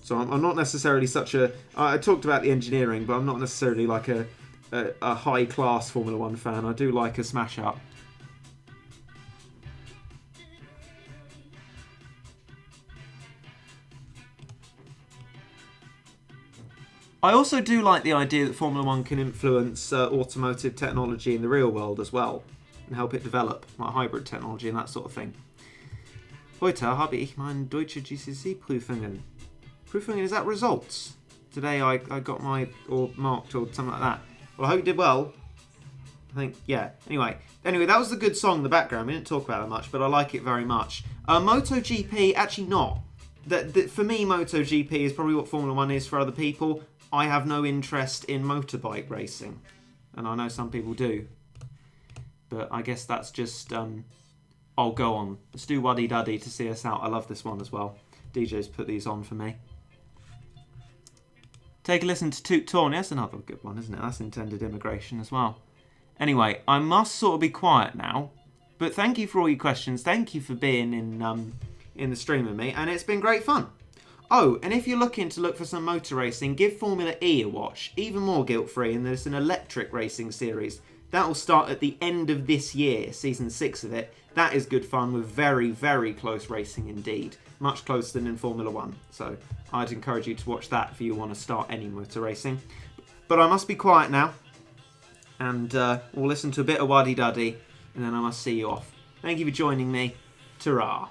A: So I'm not necessarily such a... I talked about the engineering, but I'm not necessarily like a high-class Formula 1 fan. I do like a smash-up. I also do like the idea that Formula 1 can influence automotive technology in the real world as well and help it develop, like hybrid technology and that sort of thing. Heute habe ich meine deutsche GCSE-Prüfungen. Prüfungen, is that results? Today I got my, or marked or something like that. Well, I hope you did well. I think, yeah. Anyway, that was a good song in the background. We didn't talk about it much, but I like it very much. MotoGP, actually not. For me, MotoGP is probably what Formula 1 is for other people. I have no interest in motorbike racing. And I know some people do. But I guess that's just... I'll go on. Let's do Waddy Duddy to see us out. I love this one as well. DJ's put these on for me. Take a listen to Toot Torn. That's another good one, isn't it? That's intended immigration as well. Anyway, I must sort of be quiet now. But thank you for all your questions. Thank you for being in the stream with me. And it's been great fun. Oh, and if you're looking to look for some motor racing, give Formula E a watch. Even more guilt-free, and there's an electric racing series. That will start at the end of this year, season 6 of it. That is good fun with very, very close racing indeed. Much closer than in Formula 1. So I'd encourage you to watch that if you want to start any motor racing. But I must be quiet now. And we'll listen to a bit of Waddy Duddy. And then I must see you off. Thank you for joining me. Ta-ra.